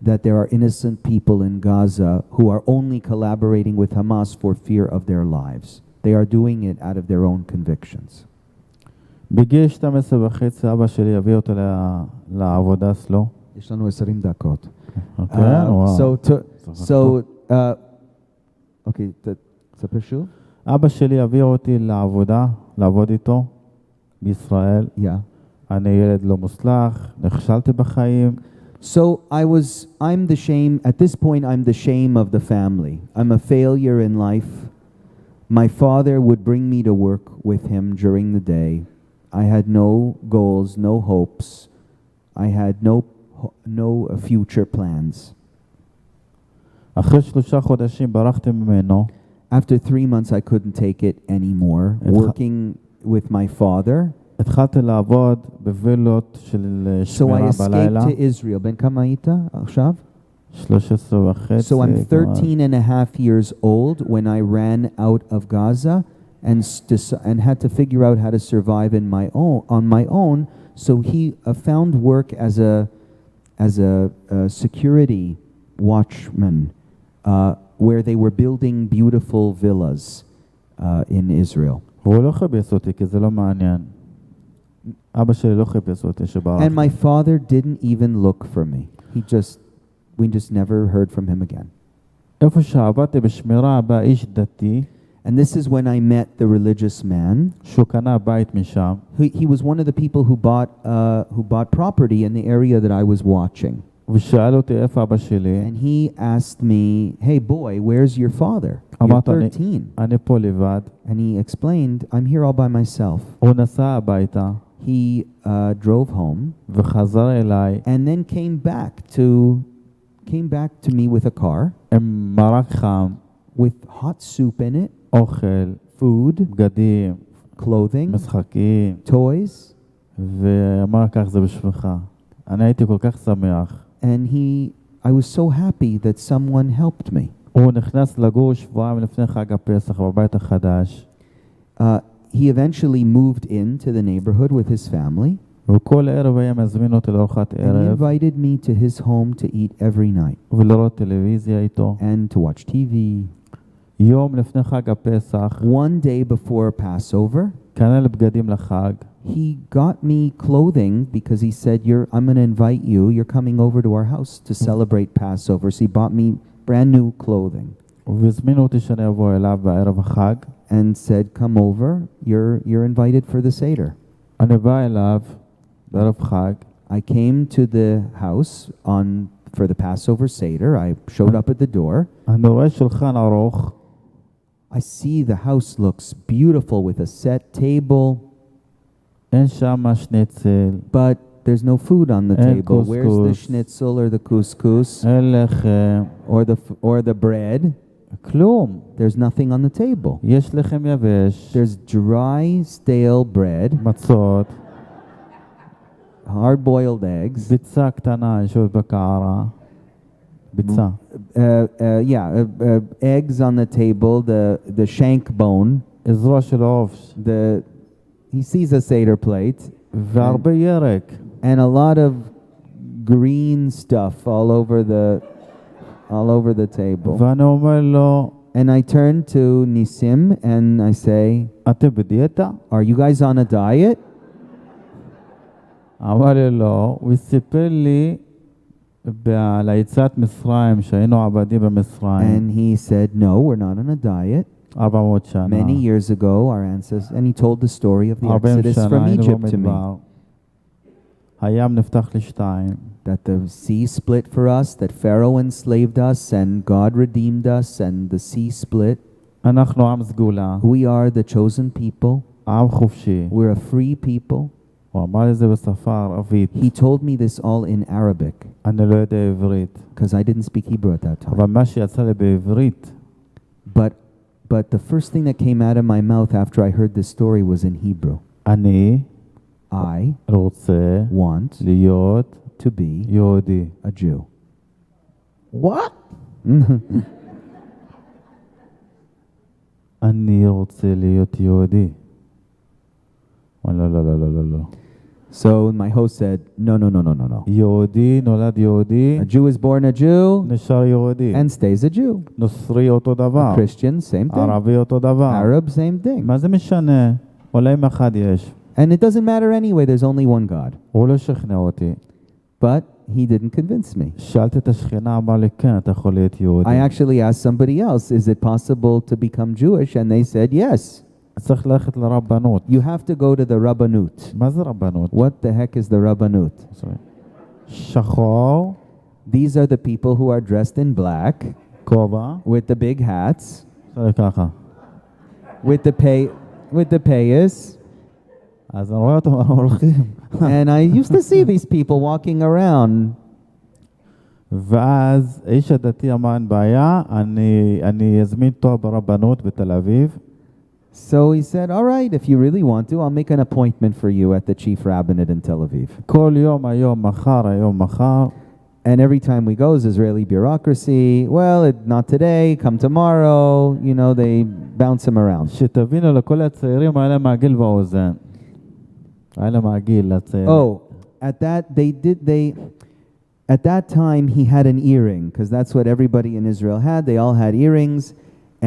A: that there are innocent people in Gaza who are only collaborating with Hamas for fear of their lives. They are doing it out of their own convictions.
B: בגיל 12 וחצי אבא שלי הביא אותו לעבודה אצלו.
A: יש לנו 20 דקות.
B: כן, וואו.
A: תספר שוב.
B: אבא שלי הביא אותי לעבודה, לעבוד איתו בישראל. אני ילד לא מוצלח, נכשלתי בחיים.
A: So at this point I'm the shame of the family. I'm a failure in life. My father would bring me to work with him during the day. I had no goals, no hopes. I had no future plans.
B: אחרי 3 חודשים ברחתי ממנו.
A: After 3 months I couldn't take it anymore. Working with my father.
B: התחלתי לעבוד בווילות של שמירה בלילה.
A: So I escaped to Israel. בן כמה היית עכשיו?
B: 13 וחצי.
A: So I'm 13 and a half years old when I ran out of Gaza and had to figure out how to survive on my own. So he found work as a security watchman where they were building beautiful villas in Israel.
B: הוא לא חיפש אותי כי זה לא מעניין. אבא שלי לא חיפש אותי שברחתי.
A: And my father didn't even look for me. We just never heard from him again.
B: איפה שעבדתי בשמירה בא איש דתי.
A: And this is when I met the religious man.
B: שהוא קנה בית משם.
A: He was one of the people who bought property in the area that I was watching.
B: ושאל אותי איפה אבא שלי.
A: And he asked me, "Hey boy, where's your father? You're 13."
B: אני פה לבד.
A: And he explained, "I'm here all by myself."
B: הוא נסע הביתה.
A: He drove home.
B: וחזר אליי.
A: And then came back to me with a car.
B: עם מרק חם.
A: With hot soup in it.
B: אוכל.
A: Food.
B: בגדים.
A: Clothing.
B: משחקים.
A: Toys.
B: ואמר כך זה בשבילך. אני הייתי כל כך שמח.
A: And I was so happy that someone helped me.
B: הוא נכנס לגור שבועיים לפני חג הפסח בבית החדש.
A: He eventually moved into the neighborhood with his family.
B: וכל ערב היה מזמין אותי לארוחת
A: And he
B: ערב.
A: invited me to his home to eat every night
B: ולראות טלוויזיה איתו.
A: and to watch TV.
B: יום לפני חג הפסח.
A: One day before Passover,
B: קנה לי בגדים לחג.
A: he got me clothing because he said, I'm going to invite you. You're coming over to our house to celebrate Passover. So he bought me brand new clothing
B: והזמינו אותי שאני אבוא אליו בערב החג.
A: and said, come over. You're invited for the Seder.
B: אני בא אליו בערב חג.
A: I came to the house for the Passover Seder. I showed up at the door.
B: אני רואה שולחן ארוך.
A: I see the house looks beautiful with a set table,
B: אין שם שניצל.
A: but there's no food on the
B: אין
A: table. Where's the
B: קוסקוס.
A: schnitzel or the couscous
B: אין לחם.
A: or the bread?
B: כלום.
A: There's nothing on the table.
B: יש לחם יבש.
A: There's dry, stale bread,
B: מצות.
A: hard-boiled eggs.
B: ביצה קטנה יושבת בקערה. ביצה.
A: Eggs on the table, the shank bone.
B: אזרוע של עוף.
A: He sees a Seder plate
B: והרבה ירק.
A: and a lot of green stuff all over the table.
B: ואני אומר לו,
A: And I turn to Nisim and I say,
B: אתם בדיאטה?
A: are you guys on a diet?
B: אמר לי לא. הוא סיפר לי על היציאת מצרים, שהיינו עבדים במצרים.
A: And he said, no, we're not on a diet.
B: 400 שנה.
A: Many years ago, our ancestors, and he told the story of the
B: 40
A: Exodus
B: שנה
A: from
B: היינו
A: Egypt to me.
B: במדבר. הים נפתח לשתיים.
A: That the sea split for us, that Pharaoh enslaved us, and God redeemed us, and the sea split.
B: אנחנו עם סגולה.
A: We are the chosen people.
B: עם חופשי.
A: We're a free people.
B: הוא אמר לי זה בשפה ערבית.
A: He told me this all in Arabic,
B: אני לא יודע עברית.
A: because I didn't speak Hebrew at that time.
B: אבל מה שיצא לי בעברית,
A: But the first thing that came out of my mouth after I heard this story was in Hebrew.
B: אני
A: I
B: רוצה
A: want
B: להיות
A: to be
B: יהודי.
A: a Jew.
B: What? אני רוצה להיות יהודי. לא, לא, לא, לא, לא, לא.
A: So my host said, no.
B: יהודי נולד יהודי.
A: A Jew is born a Jew
B: נשאר יהודי.
A: and stays a Jew.
B: נוצרי אותו דבר.
A: A Christian, same thing.
B: ערבי אותו דבר.
A: Arab, same thing.
B: מה זה משנה? אולי אחד יש.
A: And it doesn't matter anyway, there's only one God.
B: הוא לא שכנע אותי.
A: But he didn't convince me.
B: שאלתי את השכנה, אמר לי, כן, אתה יכול להיות יהודי.
A: I actually asked somebody else, is it possible to become Jewish? And they said, yes.
B: צריך ללכת לרבנות.
A: You have to go to the Rabbanut.
B: מה זה רבנות?
A: What the heck is the Rabbanut?
B: שחור.
A: These are the people who are dressed in black,
B: כובע.
A: with the big hats,
B: ככה.
A: with the payas.
B: אז אני רואה אותם הולכים.
A: And I used to see these people walking around.
B: ואז האיש הדתי אמר, אין בעיה, אני אזמין תואר ברבנות בתל אביב.
A: So he said, all right, if you really want to, I'll make an appointment for you at the chief rabbinate in Tel Aviv.
B: כל יום, היום, מחר.
A: And every time we go, is Israeli bureaucracy. Well, not today, come tomorrow. You know, they bounce him around.
B: שתבינו, לכל הצעירים היה להם מעגיל ואוזן. היה להם מעגיל לצעירים.
A: Oh, at that time, he had an earring, because that's what everybody in Israel had. They all had earrings.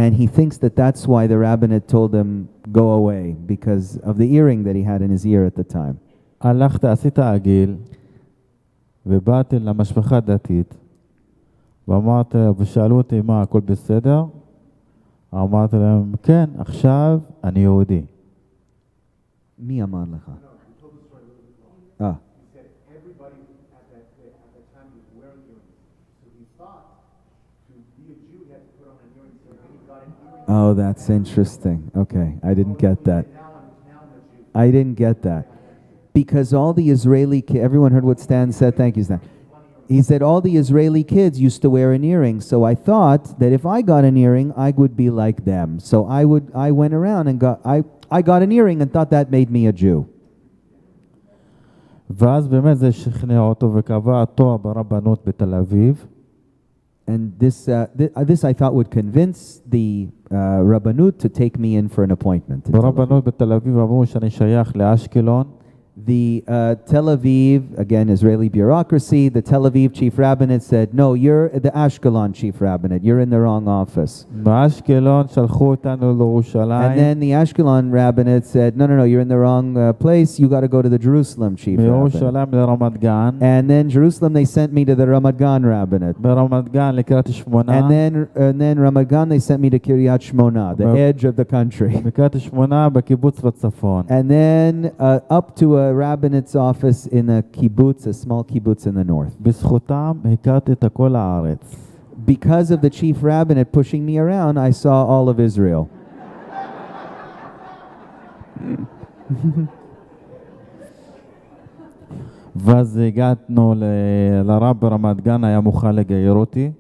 A: And he thinks that that's why the rabbinate told him, go away, because of the earring that he had in his ear at the time.
B: הלכת, עשית עגיל, ובאתי למשפחה דתית, ואמרתי, ושאלו אותי מה, הכל בסדר? אמרתי להם, כן, עכשיו אני יהודי.
A: מי אמר לך? Oh, that's interesting. Okay, I didn't get that. Because all the Israeli kids, everyone heard what Stan said. Thank you, Stan. He said all the Israeli kids used to wear an earring. So I thought that if I got an earring, I would be like them. So I went around and I got an earring and thought that made me a Jew.
B: ואז באמת זה שכנע אותו וקבע תואר ברבנות בתל אביב.
A: And this I thought would convince the Rabbanut to take me in for an appointment. in Tel Aviv.
B: ברבנות בתל אביב אמרו שאני שייך לאשקלון.
A: The Tel Aviv, again, Israeli bureaucracy, the Tel Aviv chief rabbinate said, no, you're the Ashkelon chief rabbinate. You're in the wrong office.
B: באשקלון שלחו אותנו
A: And
B: לירושלים.
A: then the Ashkelon rabbinate said, no, you're in the wrong place. You got to go to the Jerusalem chief rabbinate.
B: מירושלים לרמת גן.
A: And then Jerusalem, they sent me to the Ramat Gan rabbinate.
B: ברמת גן לקריית שמונה.
A: And then Ramat Gan, they sent me to Kiryat Shmona, the edge of the country.
B: בקריית שמונה בקיבוץ בצפון.
A: And then up to a rabbinate's office in a kibbutz, a small kibbutz in the north.
B: בזכותם הכרתי את כל הארץ.
A: Because of the chief rabbinate pushing me around, I saw all of Israel.
B: ואז הגענו לרב ברמת גן, היה מוכן לגייר אותי.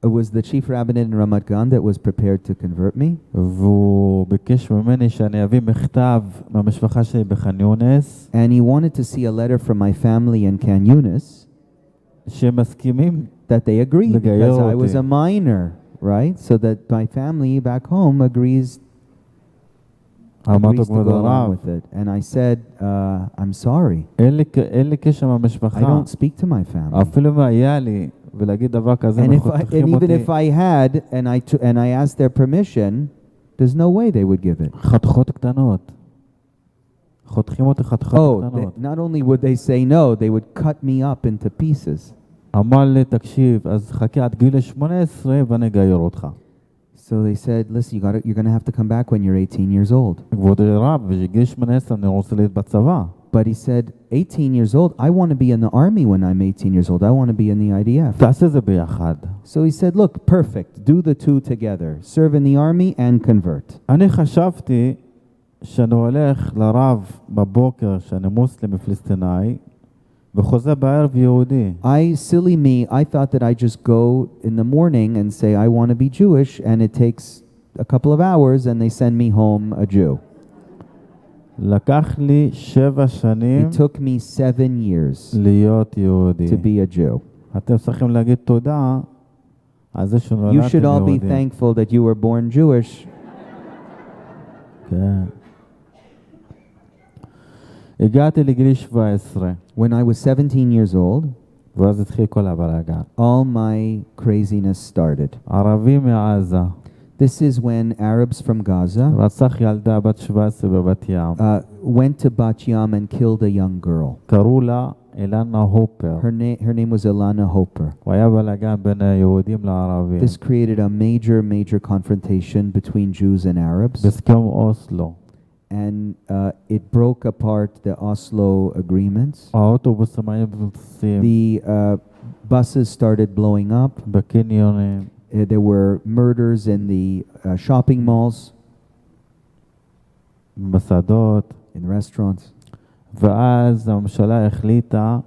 A: It was the chief rabbinate in Ramat Gan that was prepared to convert me.
B: והוא ביקש ממני שאני אביא מכתב מהמשפחה שלי בח'אן יונס.
A: And he wanted to see a letter from my family in Khan Yunis
B: שמסכימים.
A: that they agreed
B: לגייר
A: because I was
B: אותי.
A: a minor, right? So that my family back home agrees
B: אמרתי
A: to
B: כבוד
A: go along
B: הרב,
A: with it. And I said, I'm sorry.
B: אין לי קשר
A: I
B: מהמשפחה.
A: don't speak to my family.
B: אפילו אם היה לי ולהגיד דבר כזה,
A: And
B: מחותכים
A: even
B: אותי.
A: if I had and I asked their permission, there's no way they would give it.
B: חתיכות קטנות. חותכים אותי חתיכות קטנות.
A: Not only would they say no, they would cut me up into pieces.
B: אמר לי, תקשיב, אז חכה עד גיל 18 ואני אגייר אותך.
A: So they said, listen, you're going to have to come back when you're 18 years old.
B: כבוד הרב, בגיל 18 אני רוצה להיות בצבא.
A: But he said, 18 years old, I want to be in the army when I'm 18 years old. I want to be in the IDF.
B: תעשה זה ביחד.
A: So he said, look, perfect. Do the two together. Serve in the army and convert.
B: אני חשבתי שאני הולך לרב בבוקר שאני מוסלמי פלסטינאי וחוזר בערב יהודי.
A: Silly me, I thought that I just go in the morning and say, I want to be Jewish, and it takes a couple of hours and they send me home a Jew.
B: לקח לי 7 שנים
A: It took me 7 years
B: להיות יהודי.
A: to be a Jew.
B: אתם צריכים להגיד תודה על זה
A: You
B: שנולדתם
A: should all be
B: יהודים.
A: thankful that you were born Jewish.
B: כן. הגעתי לגיל 17
A: When I was 17 years old,
B: ואז התחיל כל הבלגן.
A: all my craziness started.
B: ערבי מעזה
A: This is when Arabs from Gaza
B: רצח ילדה בת 17 בבת ים.
A: went to Bat Yam and killed a young girl.
B: קראו לה אילנה הופר.
A: Her name was Ilana Hoper.
B: והיה בלגן בין היהודים לערבים.
A: This created a major confrontation between Jews and Arabs.
B: בהסכם אוסלו.
A: And it broke apart the Oslo agreements.
B: האוטובוסים היו מבוססים
A: The buses started blowing up.
B: בקניונים.
A: There were murders in the shopping malls,
B: במסעדות.
A: in restaurants.
B: ואז הממשלה החליטה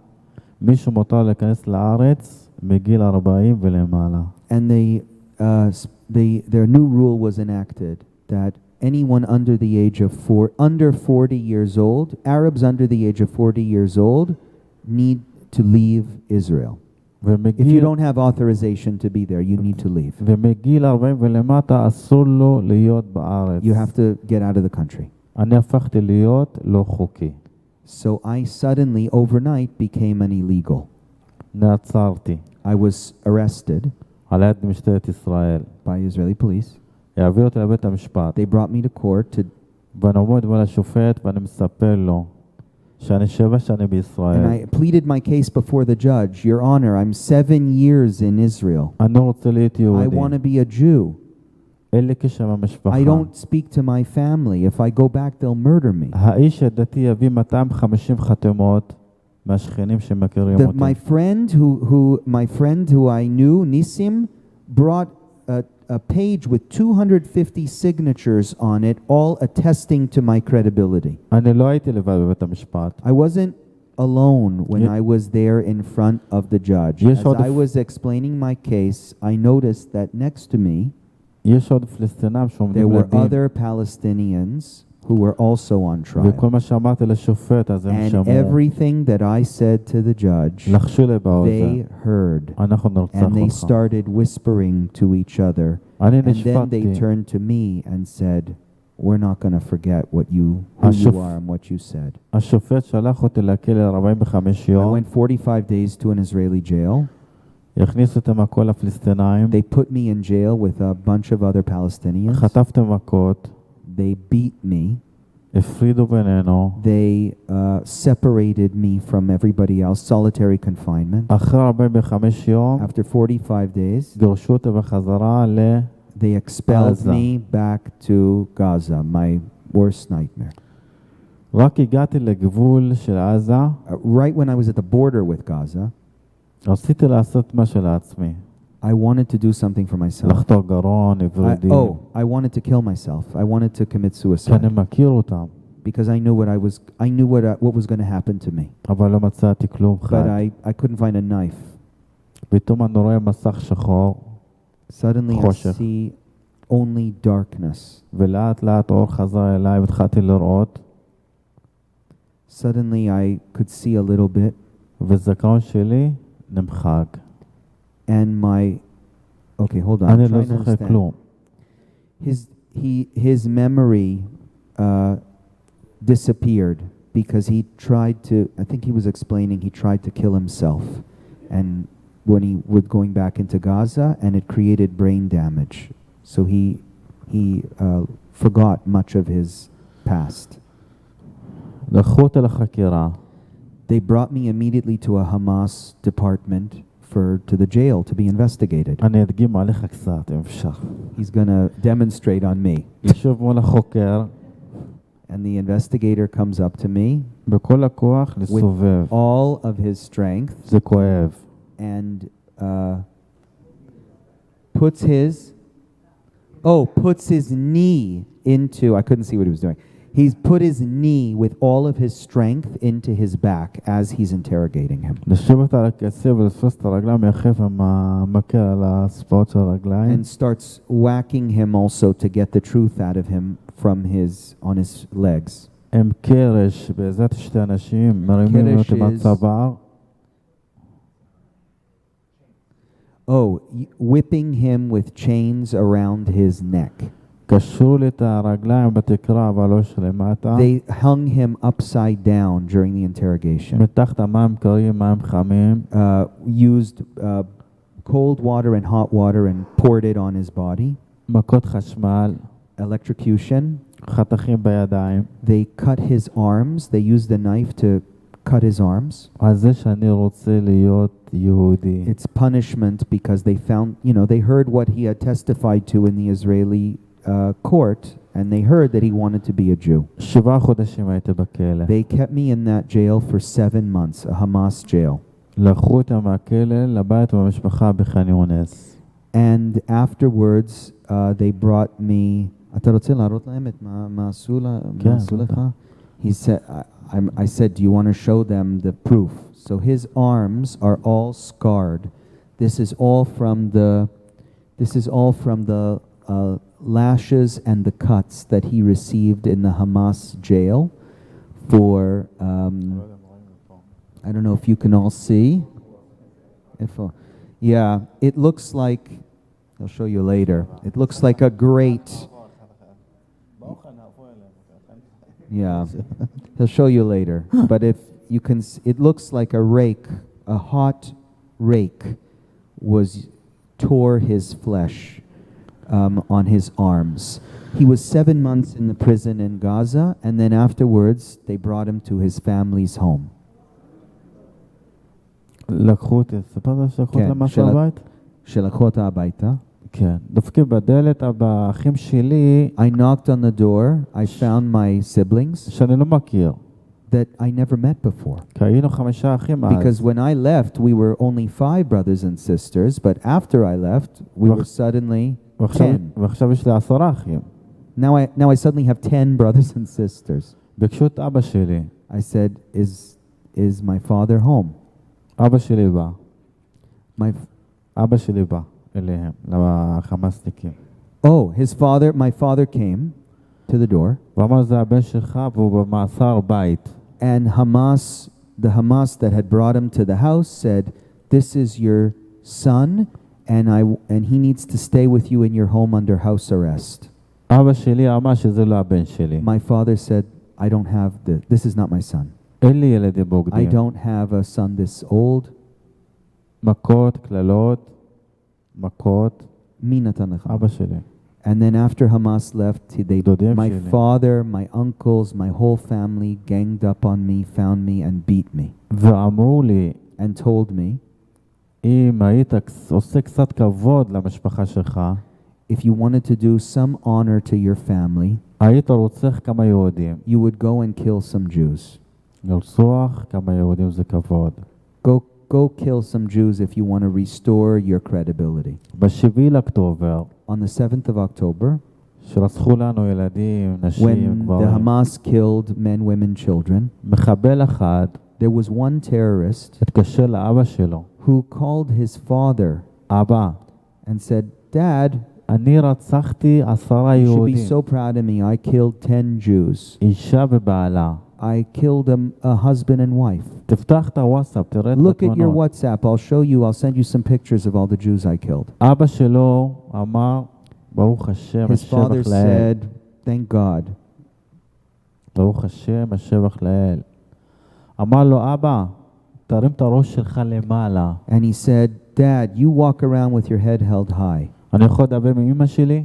B: מישהו מותר להיכנס לארץ מגיל 40 ולמעלה.
A: And their new rule was enacted that anyone under the age of under 40 years old, Arabs under the age of 40 years old, need to leave Israel. If you don't have authorization to be there, you need to leave.
B: ומגיל 40 ולמטה אסור לו להיות בארץ.
A: You have to get out of the country.
B: אני הפכתי להיות לא חוקי.
A: So I suddenly, overnight, became an illegal.
B: נעצרתי.
A: I was arrested
B: על יד משטרת ישראל.
A: by Israeli police.
B: העבירו אותי לבית המשפט.
A: They brought me to court to,
B: ואני עומד מול השופט ואני מספר לו שאני 7 שנים בישראל.
A: and I pleaded my case before the judge. Your Honor, I'm 7 years in Israel.
B: אני רוצה להיות
A: I
B: יהודי.
A: want to be a Jew.
B: אין לי קשר מהמשפחה.
A: I don't speak to my family. If I go back, they'll murder me.
B: האיש הדתי יביא 250 חתימות מהשכנים שמכירים אותי.
A: My friend who I knew, Nisim, brought a page with 250 signatures on it, all attesting to my credibility.
B: אני לא הייתי לבד בבית המשפט.
A: I wasn't alone when I was there in front of the judge. As I was explaining my case, I noticed that next to me,
B: יש עוד פלסטינאים
A: there
B: שעומדים
A: were
B: לדין.
A: other Palestinians who were also on
B: וכל
A: trial.
B: מה שאמרתי לשופט, אז הם
A: And
B: שמעו.
A: everything that I said to the judge,
B: לחשו לי באוזן.
A: they heard.
B: אנחנו נרצח
A: And they
B: אותך.
A: started whispering to each other.
B: אני
A: And then they
B: נשפטתי.
A: turned to me and said, we're not going to forget who you are and what you said.
B: השופט שלח אותי לכלא 45
A: I
B: יום.
A: went 45 days to an Israeli jail.
B: הכניסו את המקול לפלסטינאים.
A: They put me in jail with a bunch of other Palestinians.
B: חטפתם מכות.
A: They beat me.
B: הפרידו בינינו.
A: They separated me from everybody else, solitary confinement.
B: אחרי 45 יום,
A: After 45 days,
B: גרשו אותי בחזרה
A: they expelled
B: Gaza.
A: me back to Gaza, my worst nightmare.
B: רק הגעתי לגבול של עזה,
A: Right when I was at the border with Gaza,
B: רציתי לעשות משהו לעצמי.
A: I wanted to do something for myself.
B: לחתוך גרון, ורידים.
A: I wanted to kill myself. I wanted to commit
B: כי אני
A: suicide
B: מכיר אותם,
A: because I knew what was going to happen to me.
B: אבל לא מצאתי כלום
A: But
B: חד.
A: I couldn't find a knife.
B: פתאום אני רואה מסך שחור,
A: Suddenly I
B: חושך.
A: see only darkness.
B: ולאט לאט אור חזר אליי והתחלתי לראות,
A: Suddenly I could see a little bit,
B: וזיכרון שלי נמחק.
A: and okay, hold on.
B: אני
A: I'm
B: לא
A: trying to
B: זוכר
A: understand.
B: כלום.
A: His memory disappeared because he tried to, I think he was explaining, he tried to kill himself. And when he was going back into Gaza, and it created brain damage. So he forgot much of his past.
B: לקחו אותי לחקירה.
A: They brought me immediately to a Hamas department to the jail to be investigated.
B: אני אדגים עליך קצת, אם אפשר.
A: He's going to demonstrate on me.
B: ישוב מול החוקר,
A: And the investigator comes up to me
B: בכל הכוח לסובב.
A: all of his strength
B: זה כואב.
A: and puts his knee into, I couldn't see what he was doing. He's put his knee with all of his strength into his back as he's interrogating him.
B: לשבת על הכיסא ולתפוס את הרגליים יחף עם המקל על הספעות של הרגליים.
A: And starts whacking him also to get the truth out of him on his legs.
B: עם קרש בעזרת שתי אנשים מרימים אותי מהצוואר.
A: Whipping him with chains around his neck.
B: קשרו לי את הרגליים בתקרה אבל לא שלמטה.
A: They hung him upside down during the interrogation.
B: מתחת מים קרים, מים חמים.
A: Used cold water and hot water and poured it on his body.
B: מכות חשמל.
A: Electrocution.
B: חתכים בידיים.
A: They cut his arms. They used the knife to cut his arms.
B: על זה שאני רוצה להיות יהודי.
A: It's punishment because they found, they heard what he had testified to in the Israeli court, and they heard that he wanted to be a Jew.
B: 7 חודשים הייתי בכלא.
A: They kept me in that jail for 7 months, a Hamas jail.
B: לקחו אותם מהכלא לבית במשפחה בח'אן יונס.
A: And afterwards, they brought me... אתה רוצה להראות להם את מה עשו לך? He said, I said, do you want to show them the proof? So his arms are all scarred. This is all from the lashes and the cuts that he received in the Hamas jail for, I don't know if you can all see. It looks like, I'll show you later, it looks like a great, he'll show you later. But if you can, it looks like a rake, a hot rake tore his flesh on his arms. He was 7 months in the prison in Gaza, and then afterwards they brought him to his family's home.
B: לקחו אותי, סיפרת שלקחו אותי למשהו הבית?
A: שלקחו אותה הביתה.
B: כן, דופקים בדלת, האחים שלי...
A: I knocked on the door, I found my siblings.
B: שאני לא מכיר.
A: That I never met before.
B: כי היינו 5 אחים אז.
A: Because when I left, we were only 5 brothers and sisters, but after I left, we were suddenly 10.
B: ועכשיו יש לי 10 אחים.
A: Now I suddenly have 10 brothers and sisters.
B: ביקשו את אבא שלי.
A: I said, is my father home?
B: אבא שלי בא.
A: אבא
B: שלי בא אליהם, לחמאסניקים.
A: my father came to the door.
B: ואמר זה הבן שלך והוא במאסר בית.
A: And the Hamas that had brought him to the house said, "This is your son, and he needs to stay with you in your home under house arrest."
B: אבא שלי אמר שזה לא הבן שלי.
A: My father said, "I don't have this is not my son.
B: אין לי ילדים
A: I
B: בוגדים.
A: don't have a son this old."
B: מכות, קללות, מכות.
A: מי נתן לך?
B: אבא שלי.
A: And then after Hamas left,
B: דודים
A: my
B: שלי.
A: father, my uncles, my whole family ganged up on me, found me, and beat me,
B: ואמרו לי,
A: and told me,
B: אם היית עושה קצת כבוד למשפחה שלך,
A: if you wanted to do some honor to your family,
B: היית רוצח כמה יהודים.
A: you would go and kill some Jews.
B: לרצוח כמה יהודים זה כבוד.
A: Go kill some Jews if you want to restore your credibility.
B: ב7 לאוקטובר,
A: On the 7th of October,
B: שרצחו לנו ילדים, נשים,
A: when the
B: גברים.
A: Hamas killed men, women, children,
B: מחבל אחד
A: there was one terrorist
B: התקשר לאבא שלו.
A: who called his father
B: אבא,
A: and said, "Dad,
B: אני רצחתי 10
A: you should be
B: יהודים.
A: so proud of me. I killed 10 Jews.
B: אישה ובעלה.
A: I killed a husband and wife.
B: תפתח את הוואטסאפ, תראה את
A: Look at your
B: התמונות.
A: WhatsApp. I'll send you some pictures of all the Jews I killed."
B: אבא שלו אמר, ברוך השם,
A: His father
B: השבח לאל.
A: said, "Thank God."
B: ברוך השם, השבח לאל. אמר לו, אבא, תרים את הראש שלך למעלה.
A: And he said, "Dad, you walk around with your head held high."
B: אני יכול לדבר עם אמא שלי?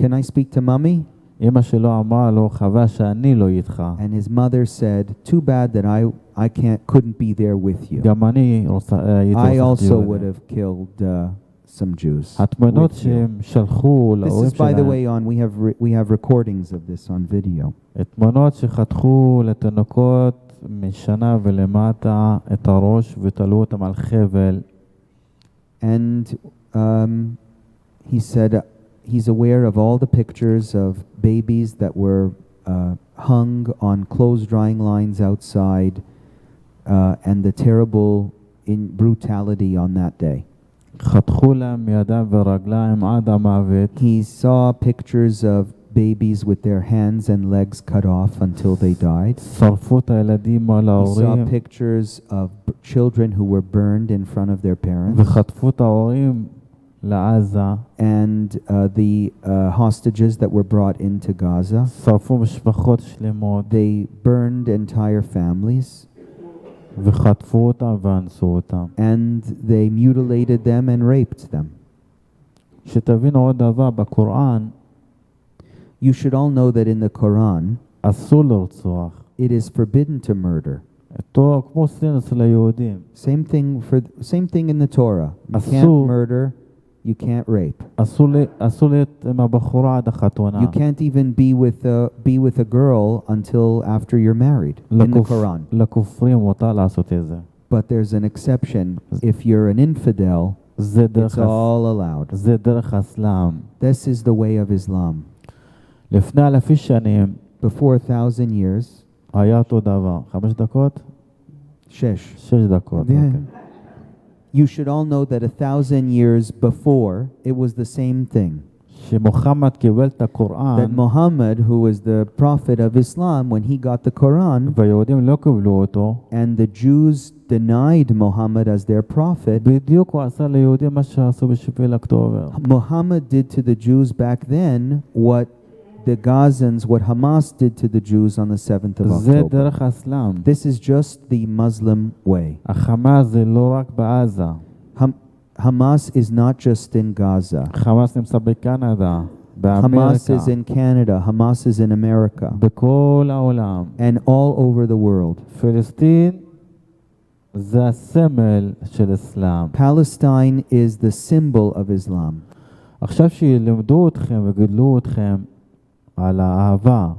A: Can I speak to mommy?
B: אמא שלו אמרה לו, חבל שאני לא איתך.
A: And his mother said, "Too bad that I couldn't be there with you.
B: גם אני הייתי
A: I
B: רוצחתי
A: also would
B: יהודים.
A: have killed some Jews."
B: התמונות
A: with you.
B: שהם שלחו
A: This
B: להורים
A: is, by the
B: שלהם,
A: way, we have recordings of this on video.
B: תמונות שחתכו לתינוקות משנה ולמטה את הראש ותלו אותם על חבל.
A: And he said he's aware of all the pictures of babies that were hung on clothes drying lines outside, and the terrible brutality on that day.
B: חתכו להם ידיים ורגליים עד המוות.
A: He saw pictures of babies with their hands and legs cut off until they died.
B: שרפו את הילדים על
A: He
B: ההורים
A: saw pictures of children who were burned in front of their parents.
B: וחטפו את ההורים לעזה.
A: And the hostages that were brought into Gaza.
B: שרפו משפחות שלמות.
A: They burned entire families.
B: וחטפו אותם ואנסו אותם.
A: And they mutilated them and raped them.
B: שתבינו עוד דבר, בקוראן
A: You should all know that in the Quran,
B: אסור לרצוח.
A: it is forbidden to murder.
B: אותו כמו סינוס ליהודים.
A: Same thing in the Torah. You
B: אסור.
A: can't murder, you can't rape.
B: אסור להיות עם הבחורה עד החתונה.
A: You can't even be with a girl until after you're married in the Quran.
B: לכופרים מותר לעשות את זה.
A: But there's an exception. If you're an infidel,
B: זה
A: it's all allowed.
B: זה דרך האסלאם.
A: This is the way of Islam.
B: לפני 1000 שנים
A: Before 1,000 years,
B: היה אותו דבר. 5 דקות? 6 דקות.
A: Yeah.
B: אוקיי.
A: You should all know that 1,000 years before, it was the same thing.
B: שמוחמד קיבל את
A: That
B: הקוראן
A: Muhammad, who was the prophet of Islam, when he got the Quran,
B: והיהודים לא קיבלו אותו,
A: and the Jews denied Muhammad as their prophet,
B: בדיוק הוא עשה ליהודים מה שעשו ב7 לאוקטובר.
A: Muhammad did to the Jews back then what the Gazans, what Hamas did to the Jews on the 7th of
B: זה
A: October.
B: דרך האסלאם.
A: This is just the Muslim way.
B: החמאס זה לא רק בעזה.
A: Hamas is not just in Gaza.
B: חמאס נמצא בקנדה,
A: Hamas
B: באמריקה,
A: is in Canada. Hamas is in America.
B: בכל העולם.
A: And all over the world.
B: פלסטין זה הסמל של אסלאם.
A: Palestine is the symbol of Islam.
B: עכשיו שילמדו אתכם וגדלו אתכם על האהבה,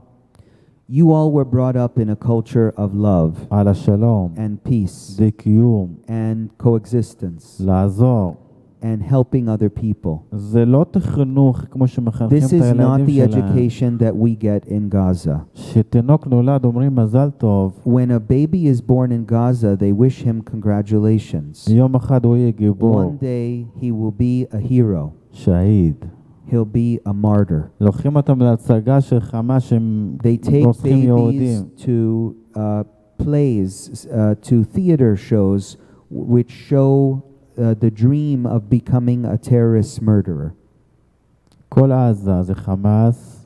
A: You all were brought up in a culture of love
B: על השלום,
A: and peace
B: דו-קיום,
A: and coexistence
B: לעזור.
A: and helping other people.
B: זה לא תחנוך כמו שמחנכים
A: This
B: את
A: is not
B: הילדים
A: the
B: שלהם.
A: education that we get in Gaza.
B: שתינוק נולד אומרים מזל טוב,
A: When a baby is born in Gaza, they wish him congratulations.
B: יום אחד הוא יהיה גיבור,
A: One day he will be a hero.
B: שהיד.
A: he'll be a martyr.
B: לוקחים אותם להצגה של חמאס שהם
A: They take
B: רוצחים
A: babies
B: יהודים.
A: to plays, to theater shows which show the dream of becoming a terrorist murderer.
B: כל עזה זה חמאס,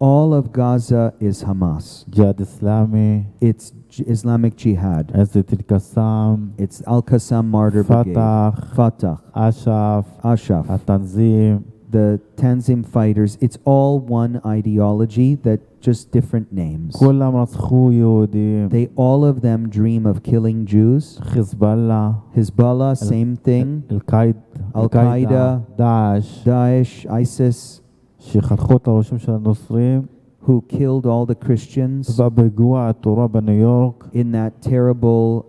A: All of Gaza is Hamas.
B: ג'יהאד אסלאמי,
A: It's Islamic Jihad.
B: עזת אל-קסאם,
A: It's Al-Qassam Martyr Brigade.
B: פתח,
A: Fatah,
B: אש"ף,
A: Ashraf,
B: התנזים,
A: the Tanzim fighters. It's all one ideology that just different names.
B: כולם רצחו יהודים.
A: They all of them dream of killing Jews.
B: חיזבאללה,
A: Hezbollah, same thing.
B: אל-קאעידה, דאעש,
A: Daesh, ISIS,
B: שחתכו את הראשים של הנוצרים,
A: who killed all the Christians
B: בפיגוע התורה בניו יורק,
A: in that terrible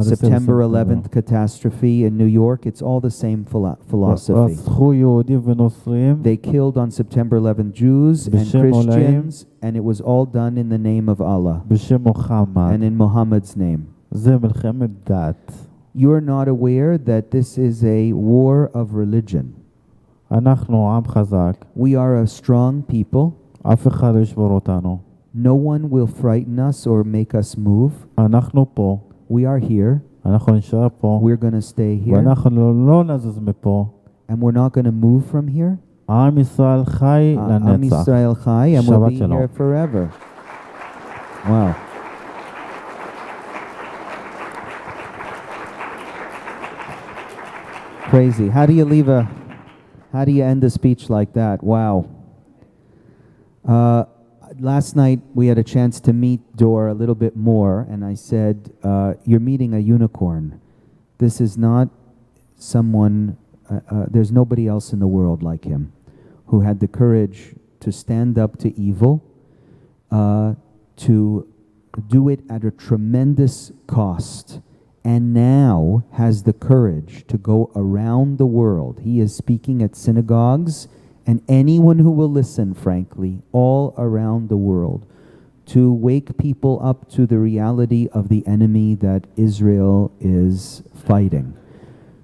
A: September 11th catastrophe in New York. It's all the same philosophy.
B: רצחו יהודים ונוצרים,
A: They killed on September 11th Jews and
B: בשם
A: Christians, and it was all done in the name of Allah
B: בשם מוחמד.
A: and in Muhammad's name.
B: זה מלחמת דת.
A: You're not aware that this is a war of religion.
B: אנחנו עם חזק,
A: We are a strong people.
B: אף אחד לא ישבור אותנו.
A: No one will frighten us or make us move.
B: אנחנו פה,
A: We are here.
B: אנחנו נשאר פה,
A: We're going to stay here.
B: ואנחנו לא נזוז מפה.
A: And we're not going to move from here.
B: עם ישראל חי
A: Am
B: לנצח.
A: Yisrael Chai, and we'll
B: Shabbat
A: be
B: shalom.
A: here forever. Wow. Crazy. How do you end a speech like that? Wow. Last night we had a chance to meet Dor a little bit more, and I said, you're meeting a unicorn. This is not someone, there's nobody else in the world like him who had the courage to stand up to evil, to do it at a tremendous cost, and now has the courage to go around the world. He is speaking at synagogues and anyone who will listen, frankly, all around the world, to wake people up to the reality of the enemy that Israel is fighting.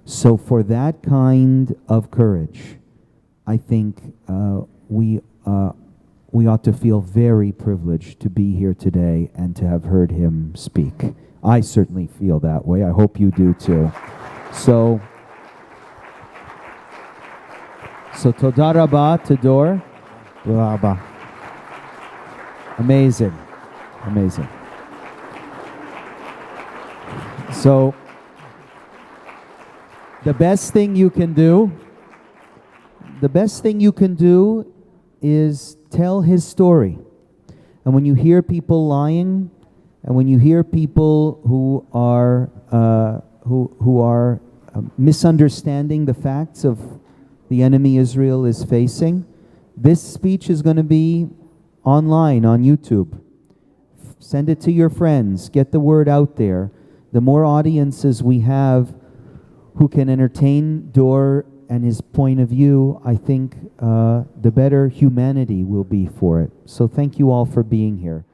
A: So for that kind of courage, I think we ought to feel very privileged to be here today and to have heard him speak. I certainly feel that way. I hope you do too. So toda rabba to Dor.
B: תודה רבה.
A: Amazing. Amazing. So the best thing you can do is tell his story. And when you hear people lying, and when you hear people who are misunderstanding the facts of the enemy Israel is facing, this speech is going to be online on YouTube. Send it to your friends. Get the word out there. The more audiences we have who can entertain Dor and his point of view, I think the better humanity will be for it. So thank you all for being here.